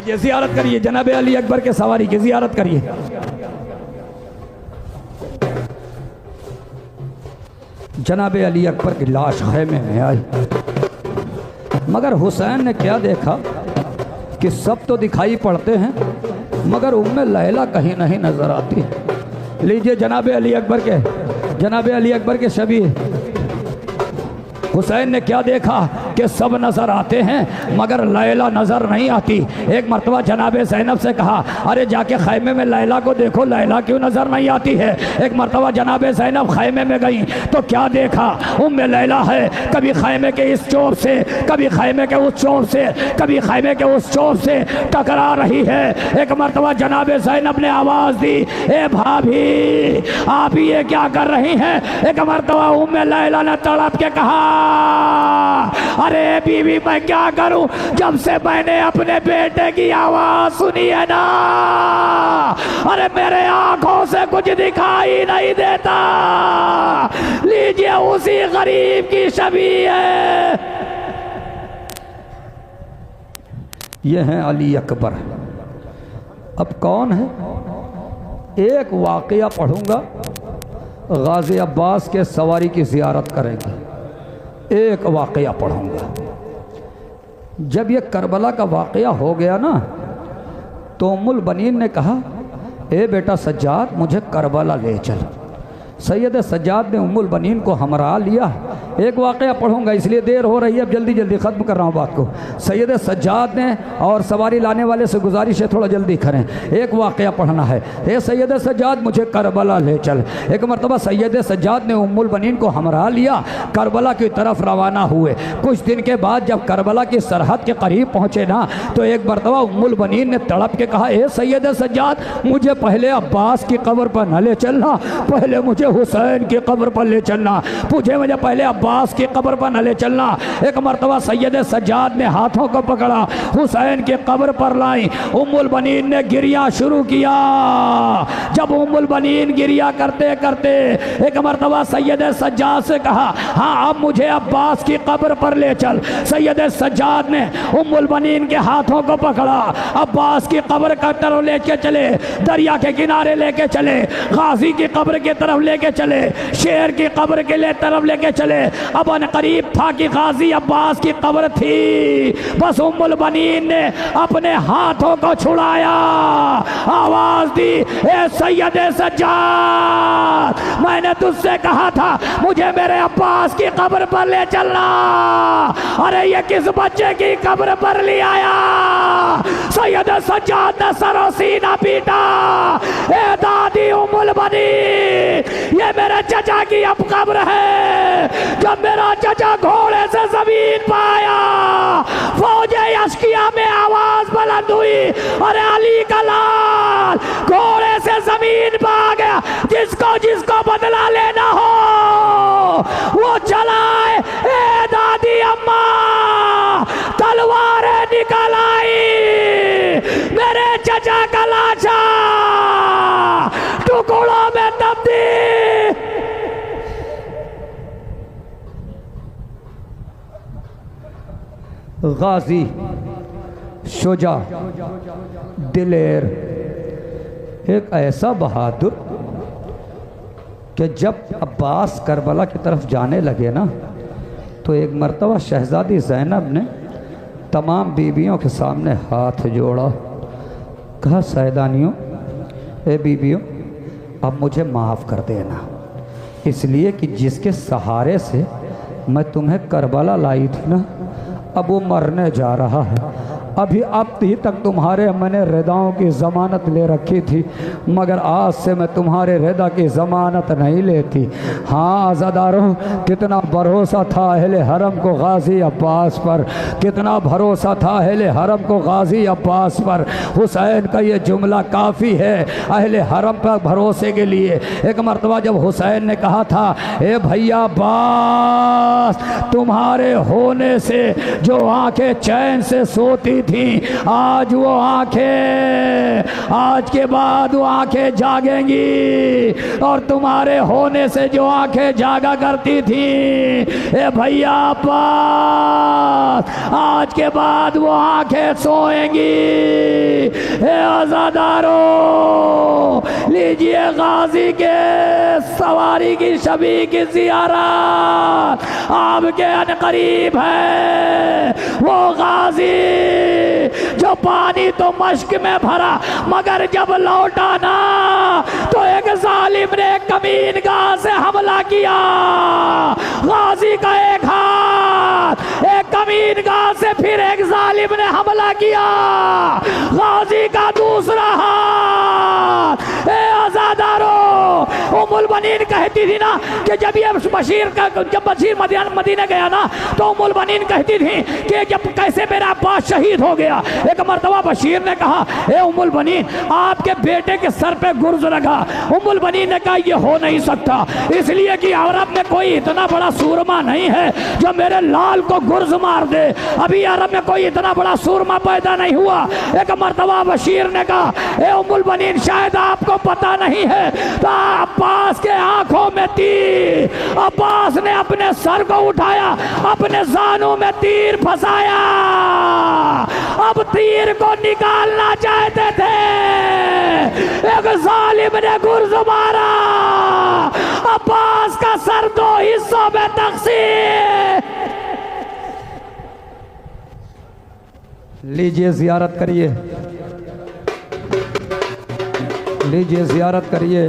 ये ज़ियारत करिए, जनाब अली अकबर के सवारी की ज़ियारत करिए। जनाब अली अकबर की लाश खैमे में आई, मगर हुसैन ने क्या देखा कि सब तो दिखाई पड़ते हैं मगर उम्मे लैला कहीं नहीं नजर आती। लीजिए जनाब अली अकबर के शबीह हुसैन ने क्या देखा कि सब नज़र आते हैं मगर लैला नज़र नहीं आती। एक मरतबा जनाब ज़ैनब से कहा, अरे जाके खैमे में लैला को देखो, लैला क्यों नज़र नहीं आती है। एक मरतबा जनाब ज़ैनब खैमे में गई तो क्या देखा, उम्मे लैला है, कभी खैमे के इस चोर से, कभी खैमे के उस चोर से, कभी खैमे के उस चोर से टकरा रही है। एक मरतबा जनाब ज़ैनब ने आवाज़ दी, ए भाभी आप ये क्या कर रही हैं। एक मरतबा उम्मे लैला ने तड़प के कहा, अरे बीवी मैं क्या करूं, जब से मैंने अपने बेटे की आवाज सुनी है ना, अरे मेरे आंखों से कुछ दिखाई नहीं देता। लीजिए उसी गरीब की शबीह है। ये हैं अली अकबर। अब कौन है, एक वाकया पढ़ूंगा, गाजी अब्बास के सवारी की ज़ियारत करेंगे। एक वाकया पढ़ूंगा। जब ये करबला का वाकया हो गया ना, तो उम्मुल बनीन ने कहा, ए बेटा सज्जाद मुझे करबला ले चल। सैयद सज्जाद ने उम्मुल बनीन को हमरा लिया। एक वाक़या पढ़ूंगा, इसलिए देर हो रही है, अब जल्दी जल्दी ख़त्म कर रहा हूँ बात को। सैयद सज्जाद ने और सवारी लाने वाले से गुजारिश है थोड़ा जल्दी करें, एक वाक़या पढ़ना है। ए सैयद सज्जाद मुझे करबला ले चल। एक मरतबा सैयद सज्जाद ने उम्मुल बनीन को हमरा लिया, करबला की तरफ रवाना हुए। कुछ दिन के बाद जब करबला की सरहद के करीब पहुँचे ना, तो एक मरतबा उम्मुल बनीन ने तड़प के कहा, ए सैयद सज्जाद मुझे पहले अब्बास की कब्र पर न ले चलना, पहले मुझे हुसैन की कब्र पर ले चलना, मुझे पहले अब्बास की कब्र पर न ले चलना। एक मरतबा सैयद सज्जाद ने हाथों को पकड़ा, हुसैन की कब्र पर लाई। उम्मुल बनीन ने गिरिया शुरू किया। जब उम्मुल बनीन गिरिया करते करते एक मरतबा सैयद सज्जाद से कहा, हाँ अब मुझे अब्बास की कब्र पर ले चल। सैयद सज्जाद ने उम्मुल बनीन के हाथों को पकड़ा, अब्बास की कब्र का तरफ लेके चले, दरिया के किनारे लेके चले, गाजी की कब्र की तरफ लेके चले, शेर की कब्र के लिए तरफ लेके चले। अब अन करीब था कि गाजी अब्बास की कब्र थी, बस उम्मुल बनीन ने अपने हाथों को छुड़ाया, आवाज दी, ए सैयद सज्जाद मैंने तुझसे कहा था मुझे मेरे अब्बास की कब्र पर ले चलना। अरे ये किस बच्चे की कब्र पर ले आया? सैयद सज्जाद ने सरो सीना पीटा, ए दादी उम्मुल बनीन ये मेरे चचा की अब कब्र है। जब मेरा चचा घोड़े से जमीन पाया, फौजे यश्किया में आवाज बुलंद हुई, अरे अली का लाल घोड़े से जमीन पा गया। जिसको जिसको बदला लेना हो वो चलाए। ए दादी अम्मा तलवारें निकल आई, मेरे चचा का लाशा टुकड़ों में तब्दील। गाजी, शुजा, दिलेर, एक ऐसा बहादुर कि जब अब्बास करबला की तरफ जाने लगे ना, तो एक मर्तबा शहजादी ज़ैनब ने तमाम बीबियों के सामने हाथ जोड़ा, कहा सैदानियों, ए बीबियों अब मुझे माफ़ कर देना, इसलिए कि जिसके सहारे से मैं तुम्हें करबला लाई थी ना, अब वो मरने जा रहा है। अभी अब तक तुम्हारे मैंने रिदाओं की ज़मानत ले रखी थी, मगर आज से मैं तुम्हारे रिदा की ज़मानत नहीं लेती। हाँ आज़ादारों, कितना भरोसा था अहले हरम को गाजी अब्बास पर, कितना भरोसा था अहले हरम को गाजी अब्बास पर। हुसैन का ये जुमला काफ़ी है अहले हरम पर भरोसे के लिए। एक मरतबा जब हुसैन ने कहा था, ए भैया अब्बास तुम्हारे होने से जो आंखें चैन से सोती थी, आज वो आंखें, आज के बाद वो आंखें जागेंगी, और तुम्हारे होने से जो आंखें जागा करती थी, ए भैया अब्बास आज के बाद वो आंखें सोएंगी। ए आज़ादारों, लीजिए गाजी के सवारी की शबी की ज़ियारत आपके अनकरीब है। वो गाजी जो पानी तो मश्क में भरा, मगर जब लौटा ना तो एक जालिम ने कमीन गाह से हमला किया। गाजी का एक हाथ एक कमीन गाह से फिर एक जालिम ने हमला किया, गाजी का दूसरा हाथ। ए आज़ादारों, उम्मुल बनीन कहती थी ना कि जब बशीर मदीना गया ना, तो उम्मुल बनीन कहती थी कि जब कैसे मेरा अब्बास शहीद हो गया। एक मर्तबा बशीर ने कहा, ए उम्मुल बनीन आपके बेटे के सर पे गुर्ज लगा। उम्मुल बनीन ने कहा ये हो नहीं सकता, इसलिए कि अरब में कोई इतना बड़ा सूरमा नहीं है जो मेरे लाल को गुर्ज मार दे। अभी अरब में कोई इतना बड़ा सूरमा पैदा नहीं हुआ। एक मर्तबा बशीर ने कहा, ए उम्मुल बनीन शायद आपको पता नहीं है, तो अब्बास के आंखों में तीर, अब्बास ने अपने सर को उठाया, अपने जानों में तीर फंसाया। अब तीर को निकालना चाहते थे, एक जालिम ने गुर्ज मारा, अब्बास का सर दो हिस्सों में तकसीम। लीजिए जियारत करिए, लीजिए जियारत करिए।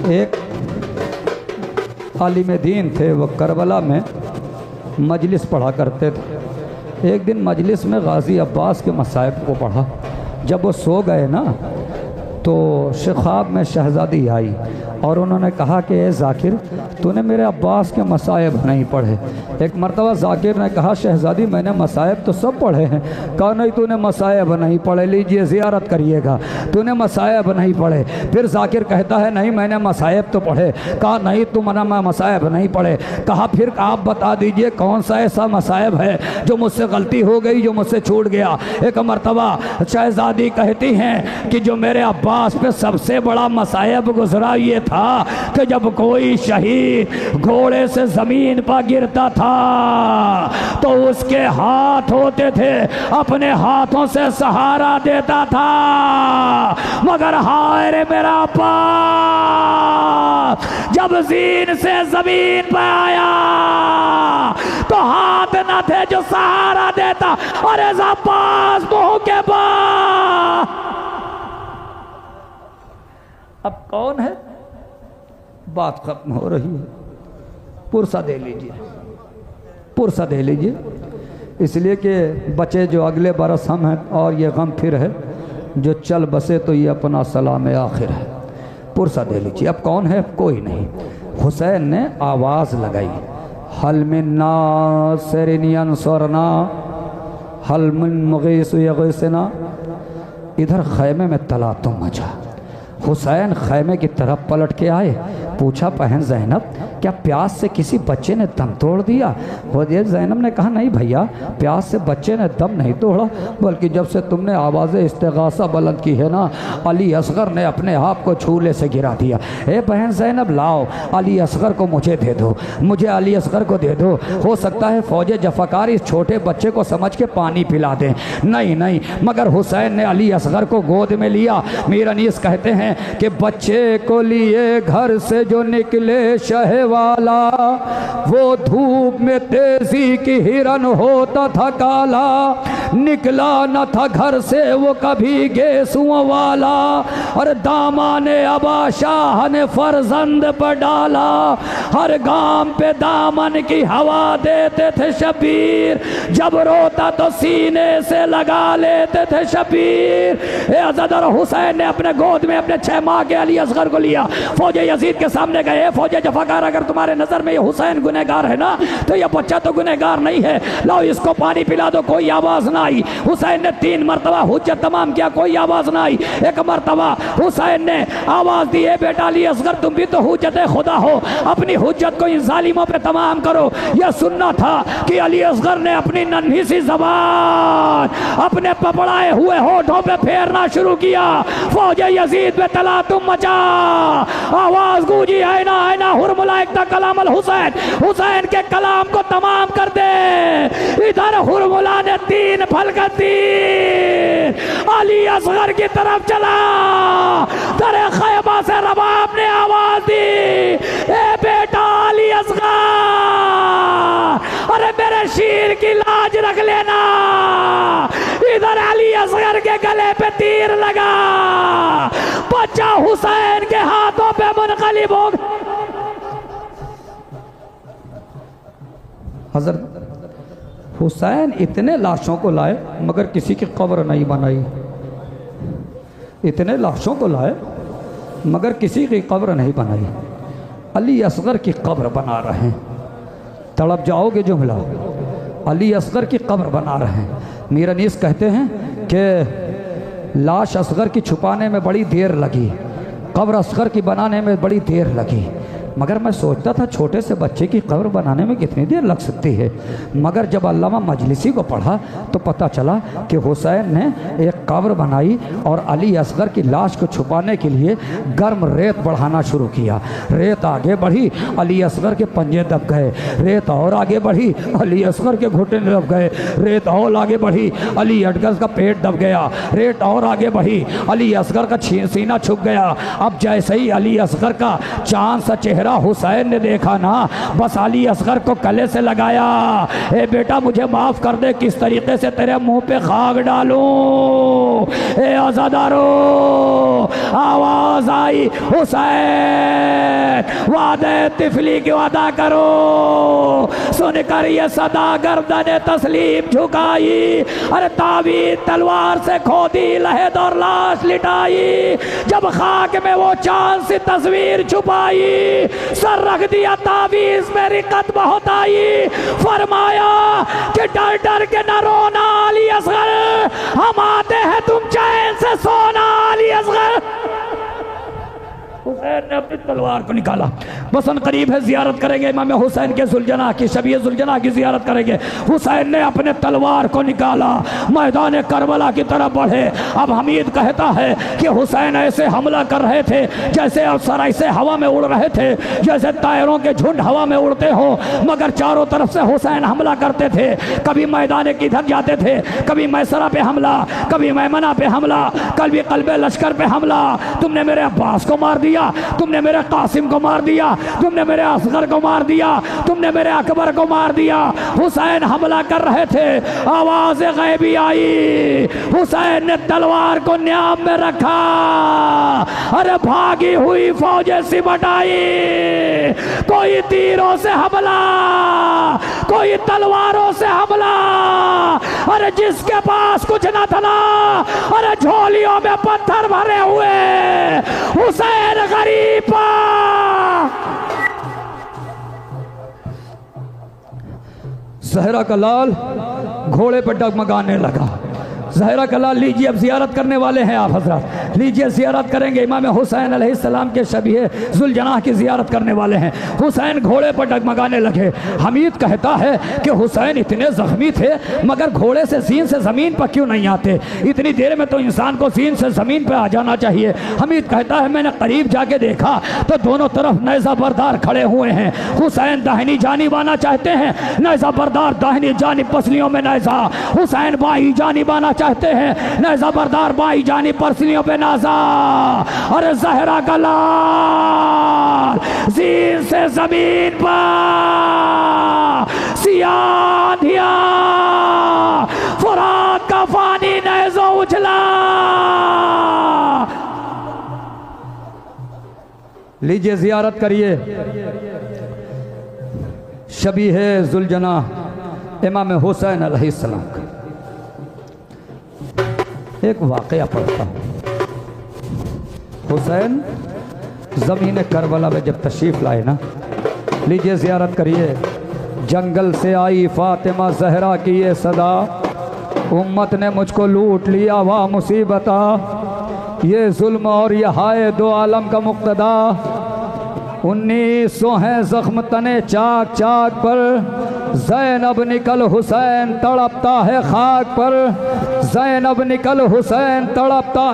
एक आलिम दीन थे, वो करबला में मजलिस पढ़ा करते थे। एक दिन मजलिस में गाजी अब्बास के मसाइब को पढ़ा। जब वो सो गए ना तो ख्वाब में शहज़ादी आई और उन्होंने कहा कि ए ज़ाकिर, तूने मेरे अब्बास के मसाइब नहीं पढ़े। एक मरतबा ज़ाकिर ने कहा शहज़ादी मैंने मसाइब तो सब पढ़े हैं। कहा नहीं तूने मसाइब नहीं पढ़े, लीजिए ज़ियारत करिएगा, तूने मसाइब नहीं पढ़े। फिर ज़ाकिर कहता है नहीं मैंने मसाइब तो पढ़े। कहा नहीं तुमने मसाइब नहीं पढ़े। कहा फिर आप बता दीजिए कौन सा ऐसा मसाइब है जो मुझसे गलती हो गई, जो मुझसे छूट गया। एक मरतबा शहज़ादी कहती हैं कि जो मेरे अब्बास पे सबसे बड़ा मसाइब गुजरा ये था कि जब कोई शहीद घोड़े से ज़मीन पर गिरता था तो उसके हाथ होते थे, अपने हाथों से सहारा देता था। मगर हाय रे मेरा अब्बास जब ज़ीन से ज़मीन पर आया तो हाथ न थे जो सहारा देता। अरे अब्बास मुंह के बाद अब कौन है? बात खत्म हो रही है, पुरसा दे लीजिए, पुरसा दे लीजिए, इसलिए कि बचे जो अगले बरस हम हैं और ये गम फिर है, जो चल बसे तो ये अपना सलाम आखिर है। पुरसा दे लीजिए। अब कौन है? कोई नहीं। हुसैन ने आवाज़ लगाई, हल मिन नासिरिन यंसुरना हल मिन मुगीस यगीसना। इधर खैमे में तलातुम मचा। हुसैन खैमे की तरफ पलट के आए, पूछा बहन ज़ैनब क्या प्यास से किसी बच्चे ने दम तोड़ दिया? हुजैर ज़ैनब ने कहा नहीं भैया, प्यास से बच्चे ने दम नहीं तोड़ा, बल्कि जब से तुमने आवाज़ इस्तिग़ासा बुलंद की है ना, अली असगर ने अपने आप को छूले से गिरा दिया। ए बहन ज़ैनब लाओ अली असगर को मुझे दे दो, मुझे अली असगर को दे दो, हो सकता है फ़ौज जफ़ाकार इस छोटे बच्चे को समझ के पानी पिला दें। नहीं नहीं, मगर हुसैन ने अली असगर को गोद में लिया। मीर अनीस कहते हैं कि बच्चे को लिए घर से जो निकले शह वाला, वो धूप में तेजी की हिरन होता था काला, निकला न था घर से वो कभी गेसुओं वाला, और दामाने अबा शाह ने फर्जंद पर डाला, हर गांव पे दामन की हवा देते थे शबीर, जब रोता तो सीने से लगा लेते थे शबीर। अज़दर हुसैन ने अपने गोद में अपने 6 माह के अली असगर को लिया, फौज यजीद के सामने गए, फौज जफाकार अगर तुम्हारे नजर में ये हुसैन गुनहगार है ना तो ये बच्चा तो गुनहगार नहीं है, लाओ इसको पानी पिला दो। कोई आवाज ना आई। हुसैन ने 3 मरतबा हुज्जत तमाम किया, कोई आवाज ना आई। एक मरतबा हुसैन ने आवाज दी, है बेटा अली असगर तुम भी तो हुज्जत खुदा हो, अपनी हुज्जत को इन जालिमों पे तमाम करो। यह सुनना था कि अली असगर ने अपनी नन्ही सी जबान अपने पपड़ाए हुए होठों पे फेरना शुरू किया। फौज यजीद पे तलातुम मचा, आवाज गूंजी, आईना आईना हुरमुला कलाम अल हुसैन, हुसैन के कलाम को तमाम कर दे। इधर हुरमुला ने 3 फल का तीर अली असगर की तरफ चला। दरे खैबा से रबाब ने आवाज दी, ए बेटा अली असगर, अरे मेरे शीर की लाज रख लेना। इधर अली असगर के गले पे तीर लगा, बच्चा हुसैन के हाथों पे मुनक़लिब हो गया। हज़रत हुसैन इतने लाशों को लाए मगर किसी की कब्र नहीं बनाई, इतने लाशों को लाए मगर किसी की कब्र नहीं बनाई। अली असगर की कब्र बना रहे हैं, तड़प जाओगे जुमला, अली असगर की कब्र बना रहे हैं। मीर अनीस कहते हैं कि लाश असगर की छुपाने में बड़ी देर लगी, कब्र असगर की बनाने में बड़ी देर लगी, मगर मैं सोचता था छोटे से बच्चे की कब्र बनाने में कितनी देर लग सकती है। मगर जब अल्लामा मजलिसी को पढ़ा तो पता चला कि हुसैन ने एक कब्र बनाई और अली असगर की लाश को छुपाने के लिए गर्म रेत बढ़ाना शुरू किया। रेत आगे बढ़ी, अली असगर के पंजे दब गए, रेत और आगे बढ़ी, अली असगर के घुटने दब गए, रेत और आगे बढ़ी, अली असगर का पेट दब गया, रेत और आगे बढ़ी, अली असगर का सीना छुप गया। अब जैसे ही अली असगर का चांद सा चेहरा चेहरा हुसैन ने देखा ना, बस अली असगर को गले से लगाया, ए बेटा मुझे माफ कर दे, किस तरीके से तेरे मुंह पे खाक डालूं। ए आजादारो, आवाज आई, हुसैन वादे तिफली की वादा करो। सुनकर ये सदा गर्दन तस्लीम झुकाई, अरे तावीज़ तलवार से खोदी लहद और लाश लिटाई, जब खाक में वो चांद सी तस्वीर छुपाई, सर रख दिया तावीज़ में रिकत बहुत आई, फरमाया कि डर डर के न रोना अली असगर, हम आते हैं तुम चैन से सोना अली असगर। हुसैन ने अपनी तलवार को निकाला, बसन करीब है, जियारत करेंगे इमाम हुसैन के जुलजना की, शबीए जुलजना की जियारत करेंगे। हुसैन ने अपने तलवार को निकाला, मैदान करबला की तरफ बढ़े। अब हमीद कहता है कि हुसैन ऐसे हमला कर रहे थे जैसे अफसर ऐसे हवा में उड़ रहे थे, जैसे तायरों के झुंड हवा में उड़ते हो, मगर चारों तरफ से हुसैन हमला करते थे। कभी मैदान की धक जाते थे, कभी मैसरा पे हमला, कभी मैमना पे हमला, कभी कल्बे लश्कर पे हमला। तुमने मेरे अब्बास को मार दिया, तुमने मेरे कासिम को मार दिया, तुमने मेरे असगर को मार दिया, तुमने मेरे अकबर को मार दिया। हुसैन हमला कर रहे थे, आवाज गैबी आई, हुसैन ने तलवार को न्याम में रखा, अरे भागी हुई फौजें सिमट आई, कोई तीरों से हमला, कोई तलवारों से हमला, अरे जिसके पास कुछ न था, अरे झोलियों में पत्थर भरे हुए, हुसैन गरीबा। जहरा का लाल घोड़े पर डगमगाने लगा। ज़हरा का लाल, लीजिए अब जियारत करने वाले हैं आप हजरत, लीजिए जियारत करेंगे। इमाम हुसैन अलैहिस्सलाम के शबीह जुलजनाह की जियारत करने वाले हैं। हुसैन घोड़े पर डगमगाने लगे। हमीद कहता है कि हुसैन इतने ज़ख्मी थे मगर घोड़े से सीन से ज़मीन पर क्यों नहीं आते, इतनी देर में तो इंसान को सीन से ज़मीन पर आ जाना चाहिए। हमीद कहता है मैंने करीब जाके देखा तो दोनों तरफ नैज़ा बरदार खड़े हुए हैं। हुसैन दाहिनी जानिब आना चाहते हैं, नैज़ा बरदार दाहिनी जानिब पसलियों में नैज़ा। हुसैन बाई जानिब आना चाहते हैं, नैज़ा बरदार बाई जानिब पसलियों पे नाज़ा। अरे ज़हरा का लाल ज़ीन से ज़मीन पर सियाह दिया, फुरात का पानी नैज़ो उछला। लीजिए जियारत करिए शबीह जुलजनाह इमाम हुसैन अलैहिस्सलाम का। एक वाक़या पढ़ता हूँ। हुसैन ज़मीन करबला में जब तशरीफ़ लाए ना, लीजिए ज़ियारत करिए। जंगल से आई फ़ातिमा ज़हरा की ये सदा, उम्मत ने मुझको लूट लिया वाह मुसीबता, ये जुल्म और ये हाय दो आलम का मुक़्तदा। 1900 हैं ज़ख्म तने चाक चाक पर, ज़ैनब निकल हुसैन तड़पता है खाक पर, ज़ैनब निकल हुसैन तड़पता,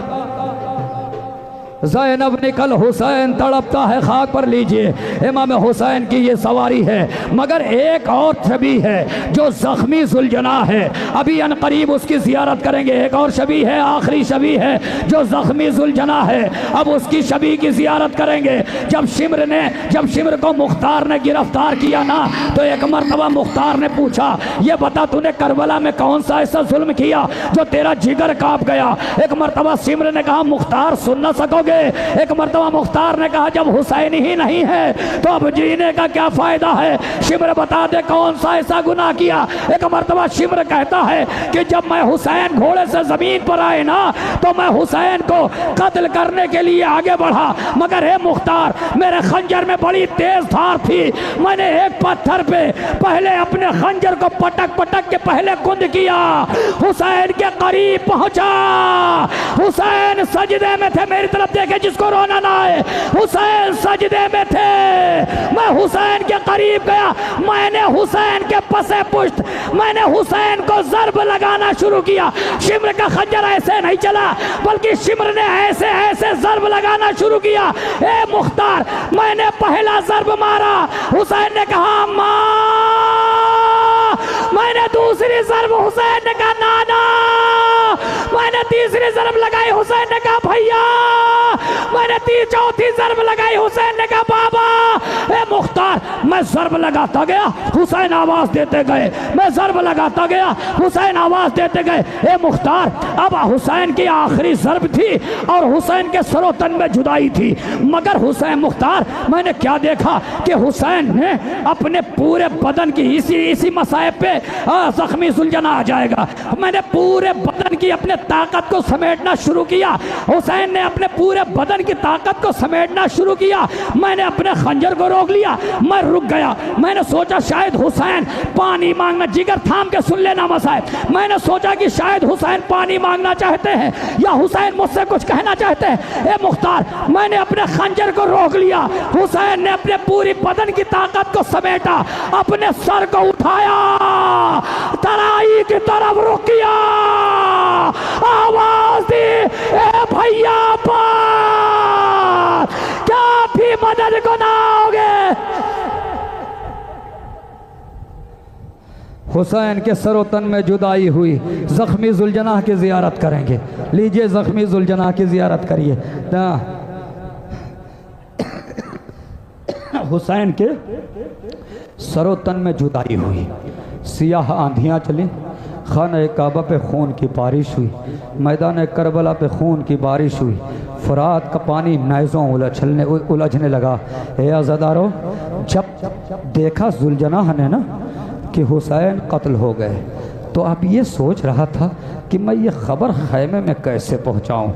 ज़ैनब निकल हुसैन तड़पता है खाक पर। लीजिए इमाम हुसैन की ये सवारी है, मगर एक और शबी है जो ज़ख्मी जुलजना है, अभी अनकरीब उसकी ज़ियारत करेंगे। एक और शबी है, आखिरी शबी है जो ज़ख्मी जुलजना है, अब उसकी शबी की ज़ियारत करेंगे। जब शिमर को मुख्तार ने गिरफ्तार किया ना, तो एक मरतबा मुख्तार ने पूछा ये बता तूने करबला में कौन सा ऐसा जुल्म किया जो तेरा जिगर कांप गया। एक मरतबा शिमर ने कहा मुख्तार सुन न सकोगे। एक मरतबा मुख्तार ने कहा जब हुसैन ही नहीं है तो अब जीने का क्या फायदा है, शिमर बता दे कौन सा ऐसा गुनाह किया। एक मरतबा शिमर कहता है कि जब मैं हुसैन घोड़े से जमीन पर आए ना, तो मैं हुसैन को कत्ल करने के लिए आगे बढ़ा, मगर हे मुख्तार मेरे खंजर में बड़ी तेज धार थी, मैंने एक पत्थर पे पहले अपने खंजर को पटक पटक के पहले कुंद किया, हुसैन के करीब पहुंचा। हुसैन सजदे में थे, मेरी तरफ देखे जिसको रोना ना आए, हुसैन सजदे में थे, मैं हुसैन के करीब गया, मैंने हुसैन के पसे पुष्ट, मैंने हुसैन को ज़र्ब लगाना शुरू किया। शिमर का खंजर ऐसे नहीं चला, बल्कि शिमर ने ऐसे ऐसे ज़र्ब लगाना शुरू किया। ए मुख्तार मैंने पहला ज़र्ब मारा, हुसैन ने कहा माँ, मैं मैंने दूसरी ज़रब हुसैन ने कहा नाना, मैंने तीसरी ज़रब लगाई, हुसैन ने कहा भैया, मैंने चौथी ज़रब लगाई, हुसैन ने कहा बाबा। ए मुख्तार, मैं ज़रब लगाता गया, हुसैन आवाज़ देते गए, मैं ज़रब लगाता गया, हुसैन आवाज़ देते गए। ए मुख्तार, अब हुसैन की आखिरी ज़रब थी और हुसैन के सरोतन में जुदाई थी, मगर हुसैन मुख्तार मैंने क्या देखा कि हुसैन ने अपने पूरे बदन की इसी मसाइब पे ज़ख्मी सुलझना आ जाएगा, मैंने पूरे बदन की अपने ताकत को समेटना शुरू किया, हुसैन ने अपने पूरे बदन की ताकत को समेटना शुरू किया, मैंने अपने खंजर को रोक लिया, मैं रुक गया, मैंने सोचा शायद हुसैन पानी मांगना, जिगर थाम के सुन लेना मसाइब, मैंने सोचा कि शायद हुसैन पानी मांगना चाहते हैं या हुसैन मुझसे कुछ कहना चाहते हैं। ए मुख्तार, मैंने अपने खंजर को रोक लिया, हुसैन ने अपने पूरी बदन की ताकत को समेटा, अपने सर को उठाया, तराई की तरफ रुक किया, आवाज दी, ए भैया पार, क्या भी मदद को ना आओगे। हुसैन के सरोतन में जुदाई हुई, ज़ख्मी ज़ुलजनाह की ज़ियारत करेंगे। लीजिए ज़ख्मी ज़ुलजनाह की ज़ियारत करिए। हुसैन के सरोतन में जुदाई हुई, सियाह आंधियाँ चली, खाने काबा पे खून की बारिश हुई, मैदान करबला पे खून की बारिश हुई, फरात का पानी नैज़ों उलझने लगा। ए अज़ादारो, जब देखा ज़ुलजनाह ने ना कि हुसैन कत्ल हो गए, तो अब ये सोच रहा था कि मैं ये ख़बर ख़ैमे में कैसे पहुंचाऊं,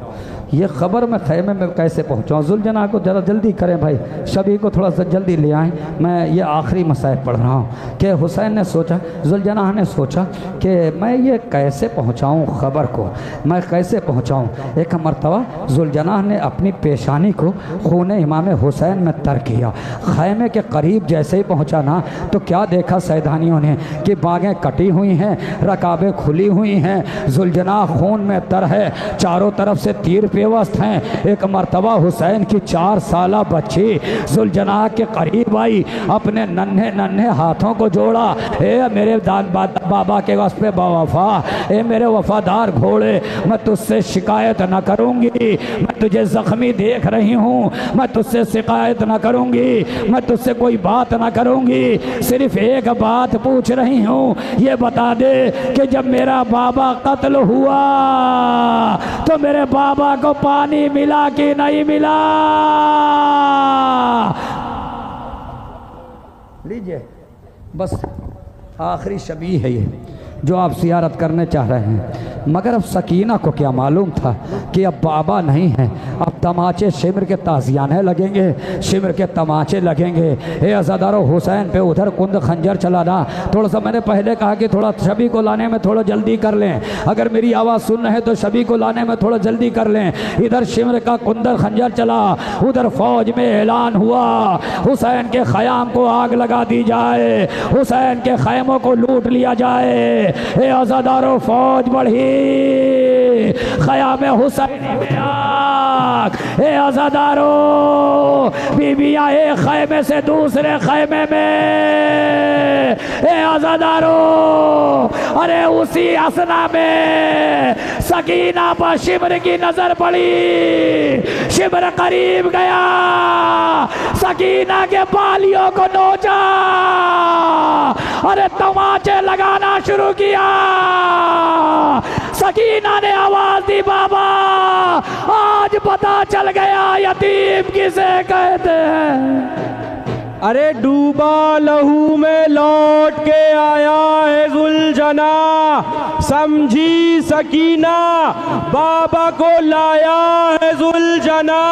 ये ख़बर मैं ख़ैमे में कैसे पहुंचाऊं। ज़ुलजनाह को ज़रा जल्दी करें भाई, सभी को थोड़ा सा जल्दी ले आएँ, मैं ये आखिरी मसाइब पढ़ रहा हूँ। कि हुसैन ने सोचा, ज़ुलजनाह ने सोचा कि मैं ये कैसे पहुंचाऊं ख़बर को, मैं कैसे पहुंचाऊं। एक मरतबा ज़ुलजनाह ने अपनी पेशानी को खून इमाम हुसैन में तर किया, ख़ैमे के करीब जैसे ही पहुँचा ना, तो क्या देखा सैदानियों ने कि बागें कटी हुई हैं, रकाबें खुली हुई हैं, ज़ुलजनाह खून में तर है, चारों तरफ से तीर पेवस्त हैं। एक मरतबा हुसैन की 4 साला बच्ची ज़ुलजनाह के करीब आई, अपने नन्हे नन्हे हाथों को जोड़ा, ए मेरे बाबा के वास्ते बावफा, ए मेरे वफादार घोड़े, मैं तुझसे शिकायत न करूँगी, मैं तुझे ज़ख्मी देख रही हूँ, मैं तुझसे शिकायत न करूँगी, मैं तुझसे कोई बात न करूँगी, सिर्फ एक बात पूछ रही हूँ, ये बता दे कि जब मेरा बाबा कत्ल हुआ तो मेरे बाबा को पानी मिला कि नहीं मिला। लीजिए, बस आखिरी शबी है ये जो आप ज़ियारत करने चाह रहे हैं। मगर अब सकीना को क्या मालूम था कि अब बाबा नहीं है, अब तमाचे शिमर के ताज़ियाने लगेंगे, शिमर के तमाचे लगेंगे। हे अज़ादारो, हुसैन पे उधर कुंद खंजर चला ना, थोड़ा सा मैंने पहले कहा कि थोड़ा शबी को लाने में थोड़ा जल्दी कर लें, अगर मेरी आवाज़ सुन रहे हैं तो शबी को लाने में थोड़ा जल्दी कर लें। इधर शिमर का कुंदर खंजर चला, उधर फौज में ऐलान हुआ हुसैन के ख़याम को आग लगा दी जाए, हुसैन के खैमों को लूट लिया जाए। ए आज़ादारो, फौज बढ़ी, ख़याम हुसैनी में आग। ए आज़ादारो, बीबियाँ एक खैमे से दूसरे खैमे में। ए आज़ादारो, अरे उसी असना में सकीना पर शिमर की नजर पड़ी, शिमर करीब गया, सकीना के बालियों को नोचा, अरे तमाचे लगाना शुरू किया। सकीना ने आवाज दी, बाबा आज पता चल गया यतीम किसे कहते हैं। अरे डूबा लहू में लौट के आया है ज़ुलजना, समझी सकीना बाबा को लाया है ज़ुलजना,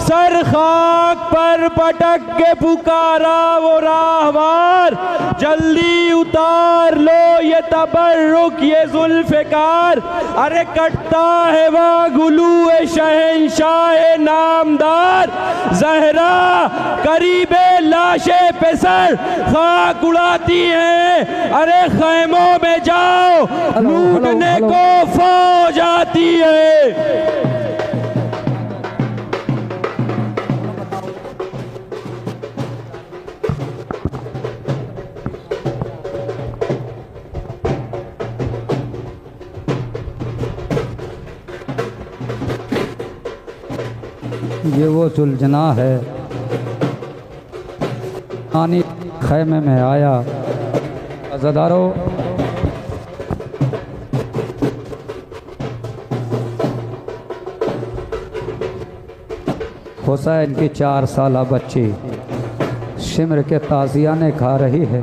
सर खाक पर पटक के पुकारा वो राहवार, जल्दी उतार लो ये तबर्रुक ये ज़ुल्फ़िकार। अरे कटता है वह गुलू शहंशाह नामदार, जहरा करीबे लाशे पे सर खाक उड़ाती है। अरे खैमों में जाओ, लूटने को फौज आती है। ये वो सुलझना है, पानी खैमे में आया। अज़ादारों, हुसैन की 4 साला बच्ची शिमर के ताज़ियाने खा रही है,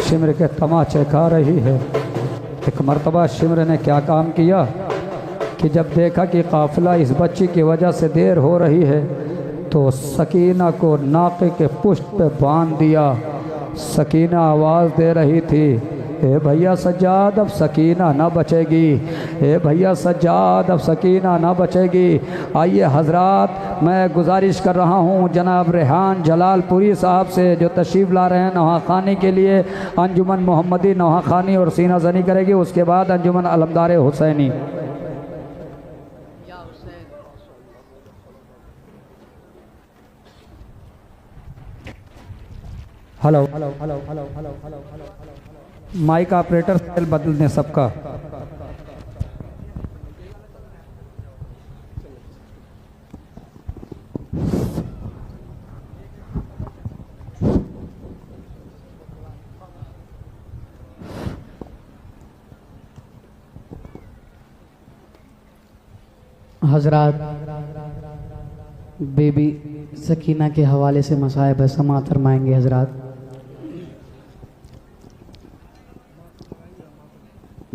शिमर के तमाचे खा रही है। एक मर्तबा शिमर ने क्या काम किया कि जब देखा कि काफ़िला इस बच्ची की वजह से देर हो रही है तो सकीना को नाके के पुष्ट पे बांध दिया। सकीना आवाज़ दे रही थी, ए भैया सज्जाद अब सकीना ना बचेगी, ए भैया सज्जाद अब सकीना ना बचेगी। आइए हजरात, मैं गुजारिश कर रहा हूँ जनाब रेहान जलालपुरी साहब से जो तशरीफ़ ला रहे हैं नवाखानी के लिए। अंजुमन मोहम्मदी नवाखानी और सीना जनी करेगी, उसके बाद Anjuman Alamdar Hussaini. Hello hello hello hello hello hello hello, mike operator cell बदल दें सबका। हजरात, बेबी सकीना के हवाले से मसाइब है, समाअत फरमाएंगे हजरात।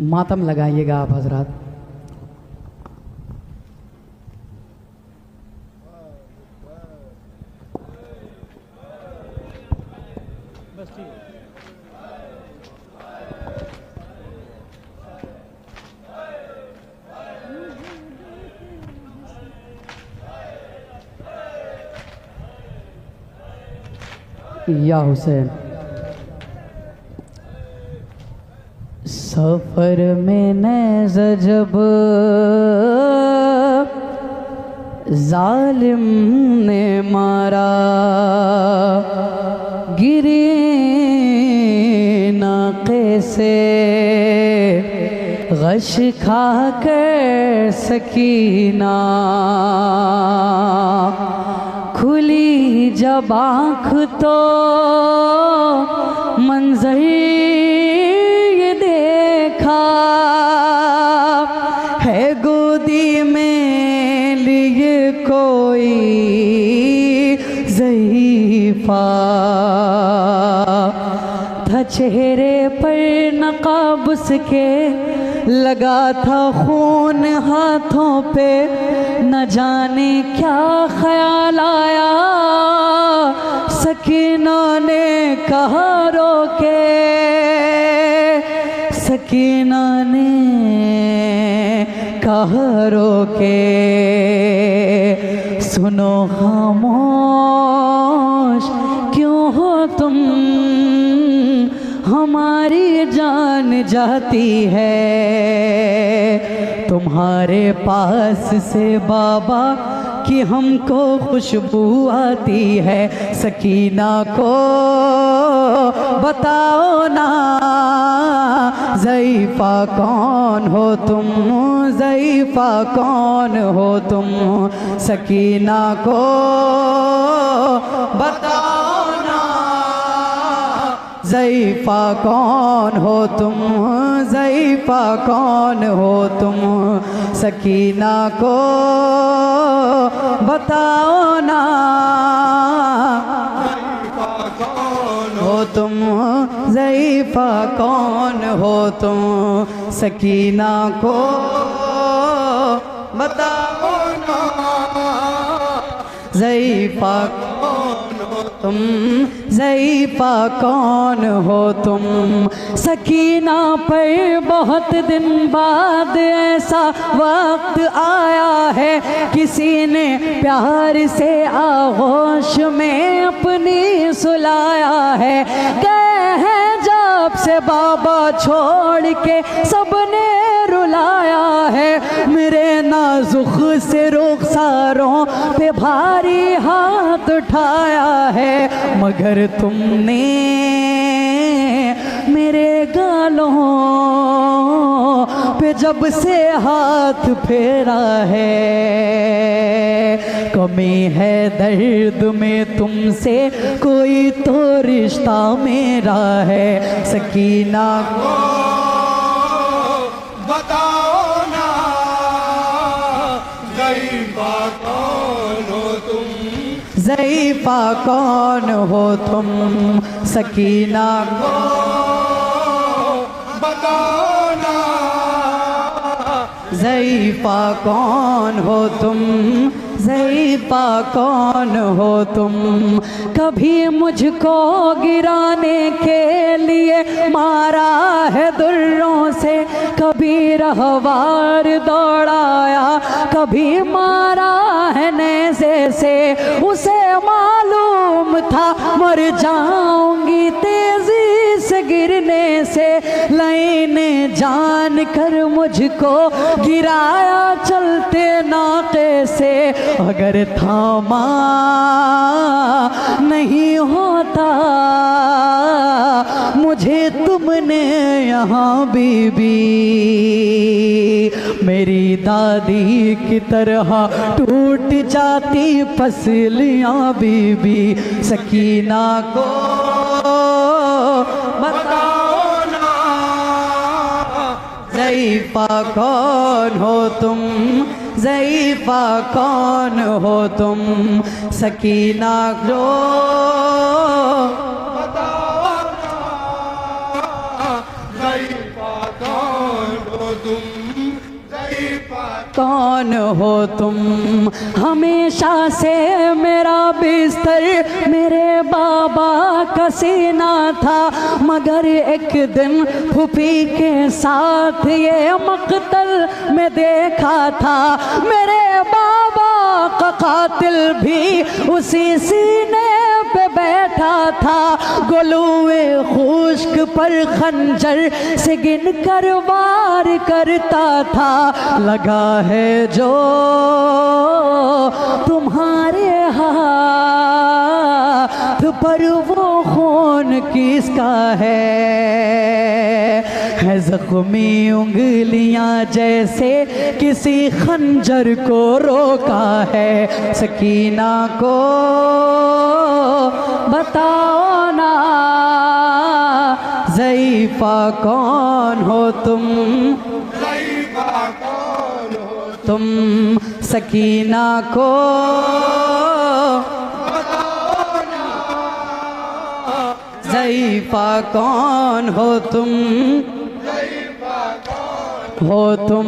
मातम लगाइएगा आप हजरात। या हुसैन, सफर में नैज़ जब जालिम ने मारा, गिरी नाक़े से गश खा कर सकीना, खुली जब आँख तो मंज़र ये देखा, है गोदी में लिए कोई ज़ईफ़ा, था चेहरे पर नकाब उसके, लगा था खून हाथों पे, न जाने क्या ख्याल आया, सकीना ने कहा रोके, सकीना ने कहा रोके, सुनो खामोश क्यों हो तुम, हमारी जान जाती है, तुम्हारे पास से बाबा कि हमको खुशबू आती है, सकीना को बताओ ना ज़ईफ़ा कौन हो तुम, ज़ईफ़ा कौन हो तुम, सकीना को बताओ ना ज़ईफ़ा कौन हो तुम, ज़ईफ़ा कौन हो तुम, सकीना को बताओ ना हो तुम, ज़ईफ़ा कौन हो तुम, सकीना को बताओ ना ज़ईफ़ा कौन हो तुम, ज़ईफ़ा कौन हो तुम। सकीना पर बहुत दिन बाद ऐसा वक्त आया है, किसी ने प्यार से आगोश में अपनी सुलाया है, कहे जब से बाबा छोड़ के सबने रुलाया है, मेरे नाजुक से रुखसारों पे भारी हाथ उठाया है, मगर तुमने मेरे गालों पे पे जब से हाथ फेरा है, कमी है दर्द में तुमसे, कोई तो रिश्ता मेरा है। सकीना को बताओ ना ज़ईफ़ा कौन हो तुम, ज़ईफ़ा कौन हो तुम, सकीना को बताओ ना ज़ईफ़ा कौन हो तुम, ज़ईफ़ा कौन हो तुम। कभी मुझको गिराने के लिए मारा है दुर्रों से, कभी रहवार दौड़ाया, कभी मारा है नेज़े से। उसे मालूम था मर जाऊंगी तेजी से गिरने से, लेने जान कर मुझको गिराया चलते नाके से। अगर थामा नहीं होता मुझे तुमने यहाँ बीबी, मेरी दादी की तरह टूट जाती फसलियाँ बीबी। सकीना को बताओ ना ज़ईफ़ा कौन हो तुम, ज़ईफ़ा कौन हो तुम। सकीना को बताओ ना ज़ईफ़ा कौन हो तुम, ज़ईफ़ा कौन हो तुम। हमेशा से मेरा बिस्तर मेरे बाबा का सीना था, मगर एक दिन फूफी के साथ ये मक़तल में देखा था। मेरे बाबा का कातिल भी उसी सीने पे बैठा था, गलुए खुश्क पर खंजर से गिन कर वार करता था। लगा है जो तुम्हारे हाथ पर वो खून किसका है ज़ख्मी उंगलियां जैसे किसी खंजर को रोका है। सकीना को बताओ ना ज़ईफ़ा कौन हो तुम, ज़ईफ़ा कौन हो तुम। सकीना को बताओ ना ज़ईफ़ा कौन हो तुम, ज़ईफ़ा कौन हो तुम।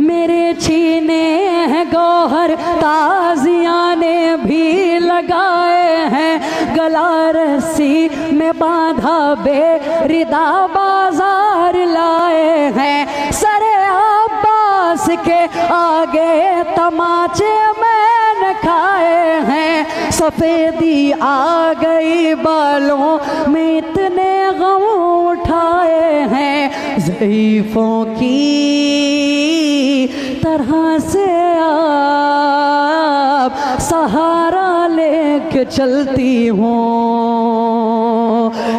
मेरे छीने हैं गौहर ताज़ियाँ ने भी लगाए हैं, गला रस्सी में बांधा बेरिदा बाजार लाए हैं। सरे अब्बास के आगे तमाचे मैंने खाए हैं, सफ़ेदी आ गई बालों में इतने गम उठाए हैं। ज़ईफ़ों की तरह से आप सहारा लेके चलती हूँ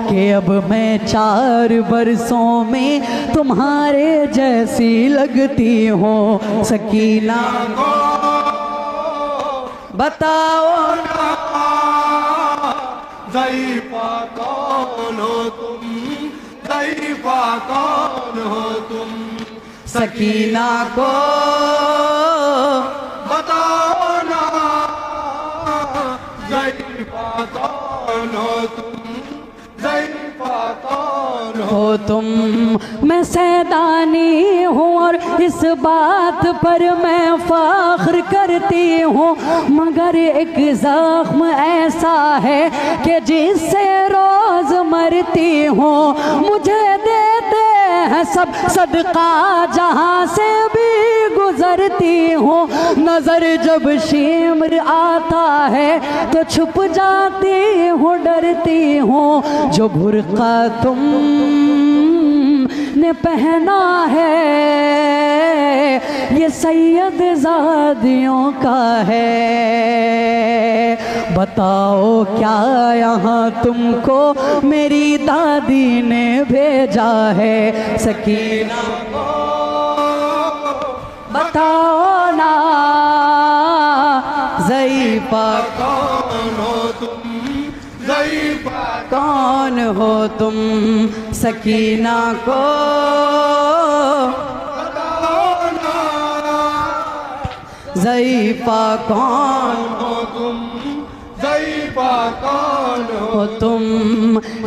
कि अब मैं 4 बरसों में तुम्हारे जैसी लगती हूँ। सकीना को बताओ ना ज़ईफ़ा कौन हो तुम, ज़ईफ़ा कौन हो तुम। सकीना को बताओ ना ज़ईफ़ा कौन हो तुम, ज़ईफ़ा कौन हो हो तुम। मैं सैदानी हूँ और इस बात पर मैं फ़ख्र करती हूँ, मगर एक ज़ख्म ऐसा है कि जिससे रोज़ मरती हूँ। मुझे देते हैं सब सदका जहाँ से भी गुजरती हूँ, नज़र जब शिमर आता है तो छुप जाती हूँ, डरती हूँ। जो बुर्का तुम ने पहना है ये सैयद ज़ादियों का है। बताओ क्या यहाँ तुमको मेरी दादी ने भेजा है। सकीना को बताओ ना ज़ईफ़ा कौन हो तुम ज़ईफ़ा कौन हो तुम सकीना को बताओ ना ज़ईफ़ा कौन हो तुम ज़ईफ़ा कौन हो हो तुम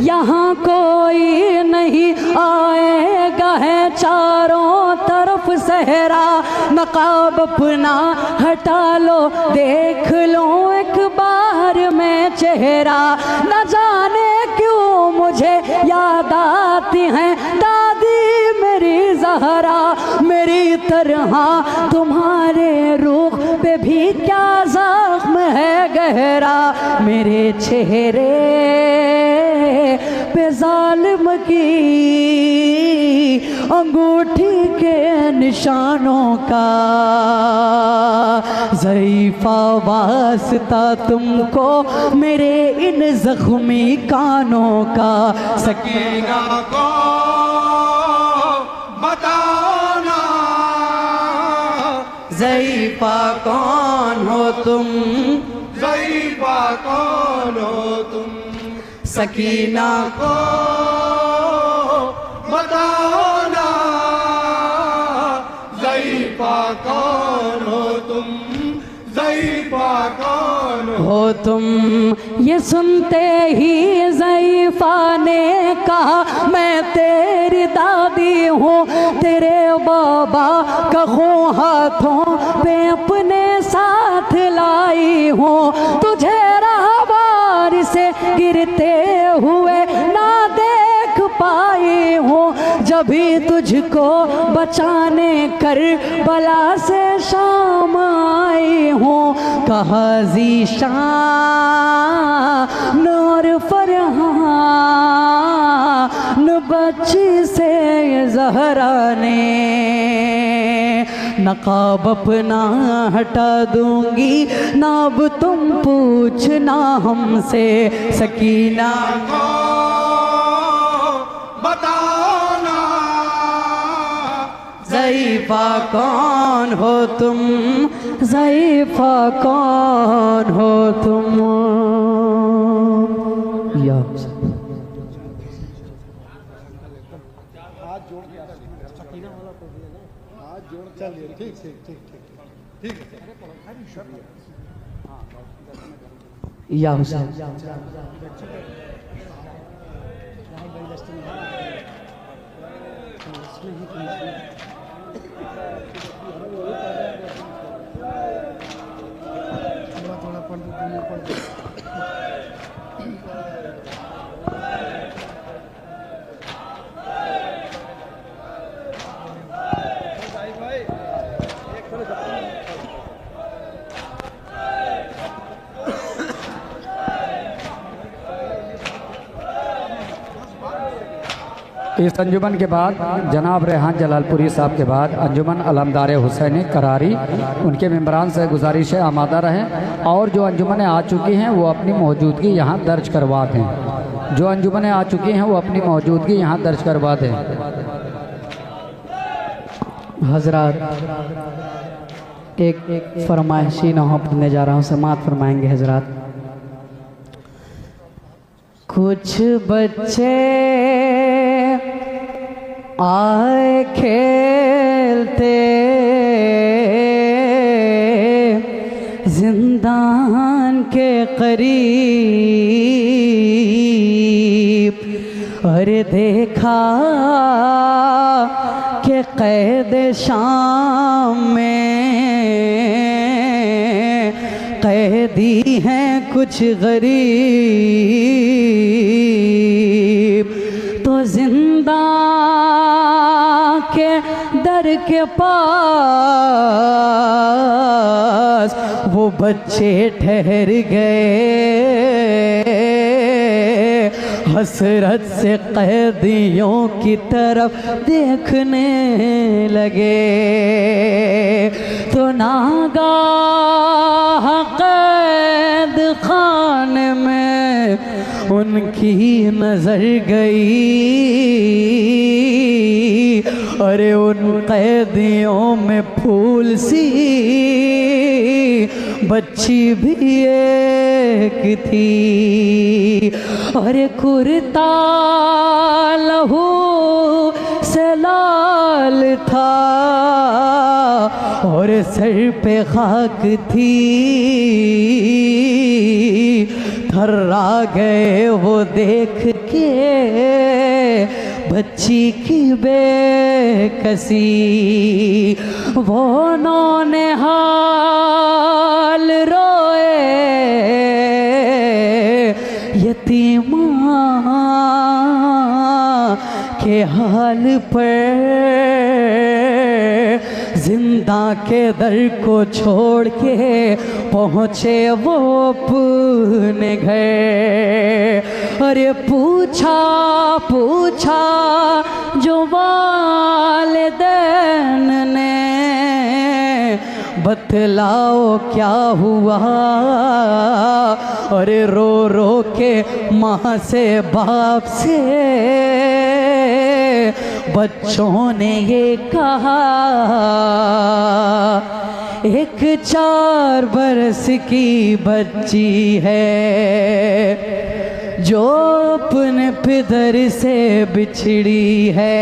यहाँ कोई नहीं आएगा है चारों तरफ सहरा नकाब अपना हटा लो देख लो एक बार में चेहरा न जाने क्यों मुझे याद आती हैं दादी मेरी ज़हरा मेरी तरह तुम्हारे रूह पे भी क्या ज़ख्म है गहरा मेरे चेहरे पे जालिम की अंगूठी के निशानों का ज़ईफ़ा वास्ता तुमको मेरे इन ज़ख्मी कानों का सकीना को बताओ ना ज़ईफ़ा कौन हो तुम ज़ईफ़ा कौन हो तुम सकीना को बताओ ना ज़ईफ़ा कौन हो तुम ज़ईफ़ा कौन हो तुम ये सुनते ही ज़ईफ़ा ने कहा मैं तेरी दादी हूँ तेरे बाबा का खून हाथों पे अपने साथ लाई हूँ तुझे राहवार से गिरते हुए ना देख पाई हूँ जब भी तुझको बचाने कर बला से शाम आई हूँ कहा ज़ीशान और फरहान बच्ची से ज़हरा ने नकाब अपना हटा दूंगी ना अब तुम पूछना हमसे सकीना को बताओ ना ज़ईफ़ा कौन हो तुम ज़ईफ़ा कौन हो तुम या या हुसैन इस अंजुमन के बाद जनाब रेहान जलालपुरी साहब के बाद अंजुमन अलमदार हुसैनी करारी उनके मेम्बरान से गुजारिश है आमादा रहें और जो अंजुमनें आ चुकी हैं वो अपनी मौजूदगी यहाँ दर्ज करवा दें जो अंजुमनें आ चुकी हैं वो अपनी मौजूदगी यहाँ दर्ज करवा दें। हजरात एक फरमाइशी नौहब देने जा रहा हूँ समात फरमाएंगे हजरात। कुछ बच्चे आए खेलते जिंदान के करीब अरे देखा कि कैद शाम में कैदी हैं कुछ गरीब तो जिंदा के दर के पास वो बच्चे ठहर गए हसरत से कैदियों की तरफ देखने लगे तो नागाह कैद खाने में उनकी नजर गई अरे उन कैदियों में फूल सी बच्ची भी एक थी। अरे कुर्ता लहू से लाल था और सर पे खाक थी। थर्रा गए वो देख के बच्ची की बेकसी। वो नौने हाल रोए यतीमा के हाल पर। जिंदा के दर को छोड़ के पहुँचे वो अपने घर। अरे पूछा पूछा जो वालिदैन ने, बतलाओ क्या हुआ। अरे रो रो के माँ से बाप से बच्चों ने ये कहा। एक 4 बरस की बच्ची है जो अपने पितर से बिछड़ी है।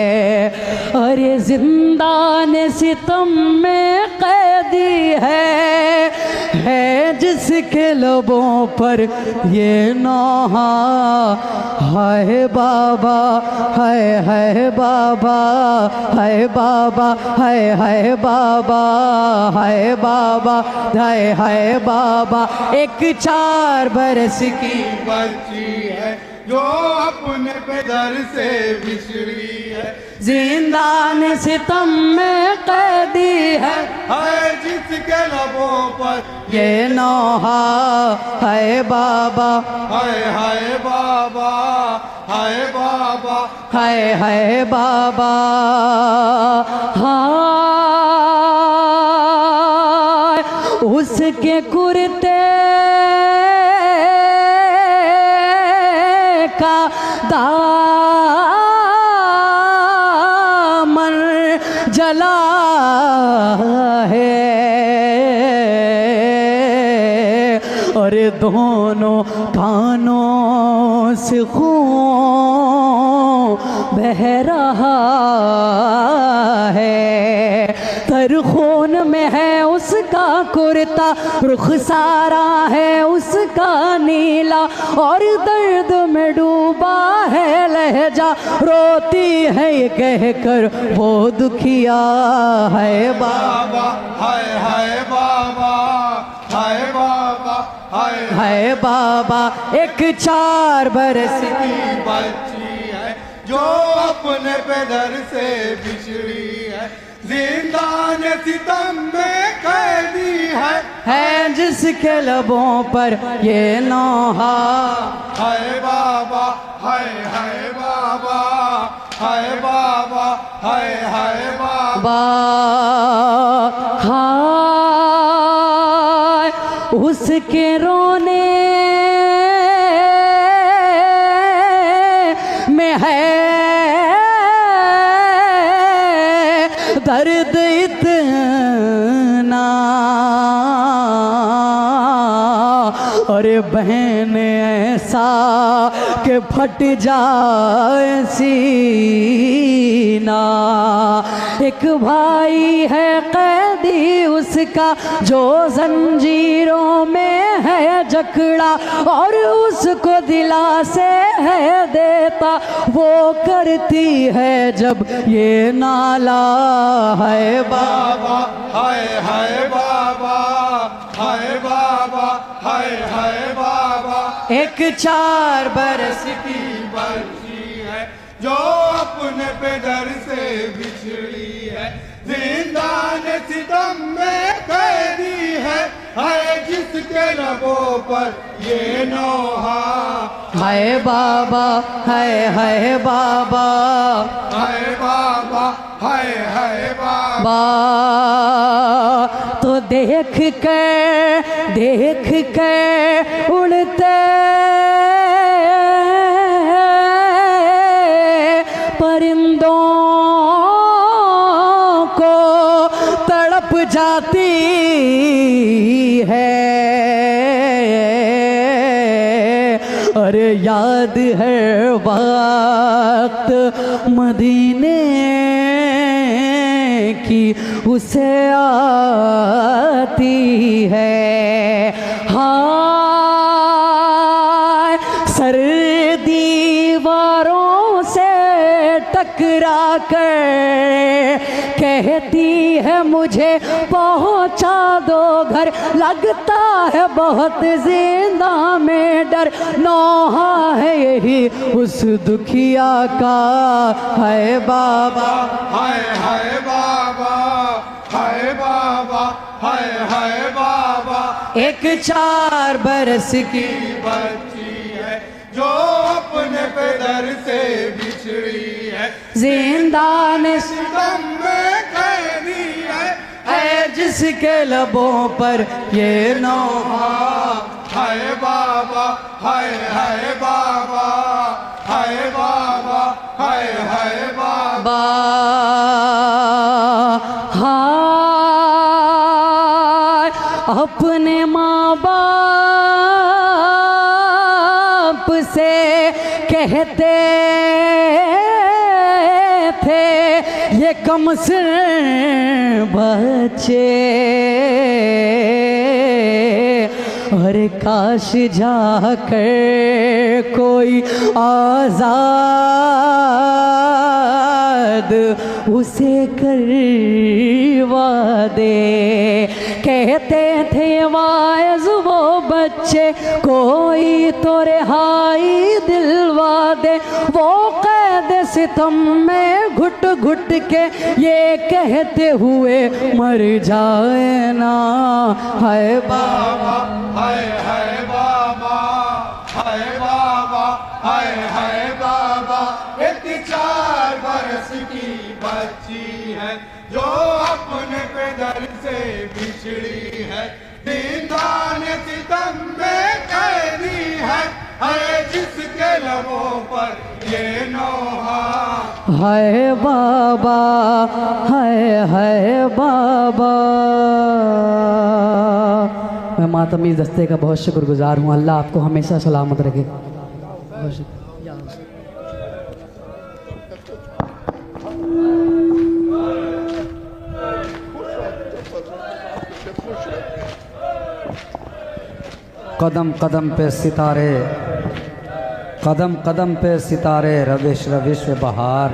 अरे जिंदान सितम में कैदी है जिसके लबों पर ये नौहा। हाय बाबा हाय बाबा, हाय बाबा हाय बाबा, हाय बाबा हाय बाबा। एक 4 बरस की बच्ची है जो अपने पितर से बिछड़ी है। जिंदान सितम में कैदी है जिसके लबों पर ये नौहा। हाय बाबा हाय बाबा, हाय बाबा, हाय बाबा। हाय उसके कुर्ते का दामन जला है। और दोनों कानों से खून बह रहा है। तर खून में है उसका कुर्ता, रुख सारा है उसका नीला। और दर्द में डूबा है लहजा, रोती है ये कहकर वो दुखिया। है बाबा हाय बाबा, हाय बाबा हाय बाबा। एक 4 बरस की बच्ची है जो अपने पितर से बिछड़ी है। जिंदान सितम में कैदी है जिसके लबों पर ये नौहा। हाय बाबा हाय बाबा, हाय बाबा हाय बाबा। हाय उसके रोने में है दर्द इतना। अरे बहन ऐसा के फट जाए सीना। एक भाई है कैदी उसका जो जंजीरों में है जकड़ा। और उसको दिलासे है देता वो करती है जब ये नाला। है बाबा हाय बाबा, हाय बाबा हाय बाबा। एक 4 बरस की बच्ची है जो अपने पितर से बिछड़ी है। जिंदान सितम में कैदी है जिसके लबों पर ये नौहा। हाय बाबा हाय बाबा, हाय बाबा हाय बाबा। तो देख के उड़ते परिंदों तड़प जाती है। अरे याद है वक्त मदीने की उसे आती है। हाँ सर्दी दीवारों से टकरा कर कहती है मुझे पहुंचा दो घर, लगता है बहुत जिंदा में डर। नौहा है यही उस दुखिया का, है बाबा हाय हाय बाबा, हाय बाबा, हाय हाय बाबा। एक 4 बरस की बच्ची है जो अपने पैदर से बिछड़ी है, जिंदान सितम में कैदी है जिसके लबों पर ये नौहा। हाय बाबा, हाय हाय बाबा, हाय बाबा, हाय हाय बाबा। हाय अपने माँ बाप से कहते थे ये कमसिन बच्चे, और काश जाकर कोई आजाद उसे करवा दे। कहते थे वाइज वो बच्चे कोई तो रिहाई दिलवा दे। वो कैद सितम में घुट घुट के ये कहते हुए मर जाए ना, हाय बाबा हाय हाय बाबा, हाय बाबा, हाय हाय बाबा। एक 4 बरस की बच्ची है जो अपने पैदर से बिछड़ी है, दीदान सितम में कैदी है जिसके लबों पर ये नौहा। हाय बाबा, हाय बाबा। मैं मातमी दस्ते का बहुत शुक्रगुजार हूँ। अल्लाह आपको हमेशा सलामत रखे। बहुत शुक्रिया। कदम कदम पे सितारे, कदम कदम पे सितारे, रविश रविश बहार।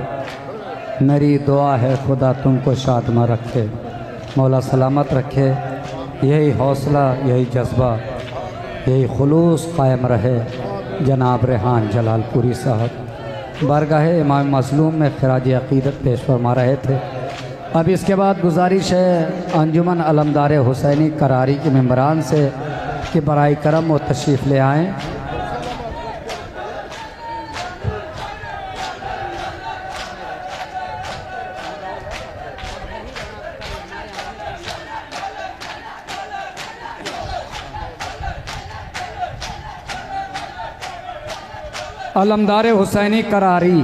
मेरी दुआ है खुदा तुमको शादमा रखे, मौला सलामत रखे। यही हौसला, यही जज्बा, यही खुलूस कायम रहे। जनाब रेहान जलालपुरी साहब बारगाह इमाम मज़लूम में खिराज अक़ीदत पेश फरमा रहे थे। अब इसके बाद गुजारिश है अंजुमन अलमदार हुसैनी करारी के मेंबरान से कि बराए करम वो तशरीफ़ ले आएँ। अलमदार हुसैनी करारी,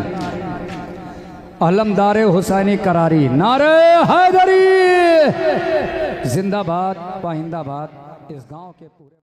अलमदार हुसैनी करारी, नारे हैदरी जिंदाबाद, पाइंदाबाद। इस गांव के पूरे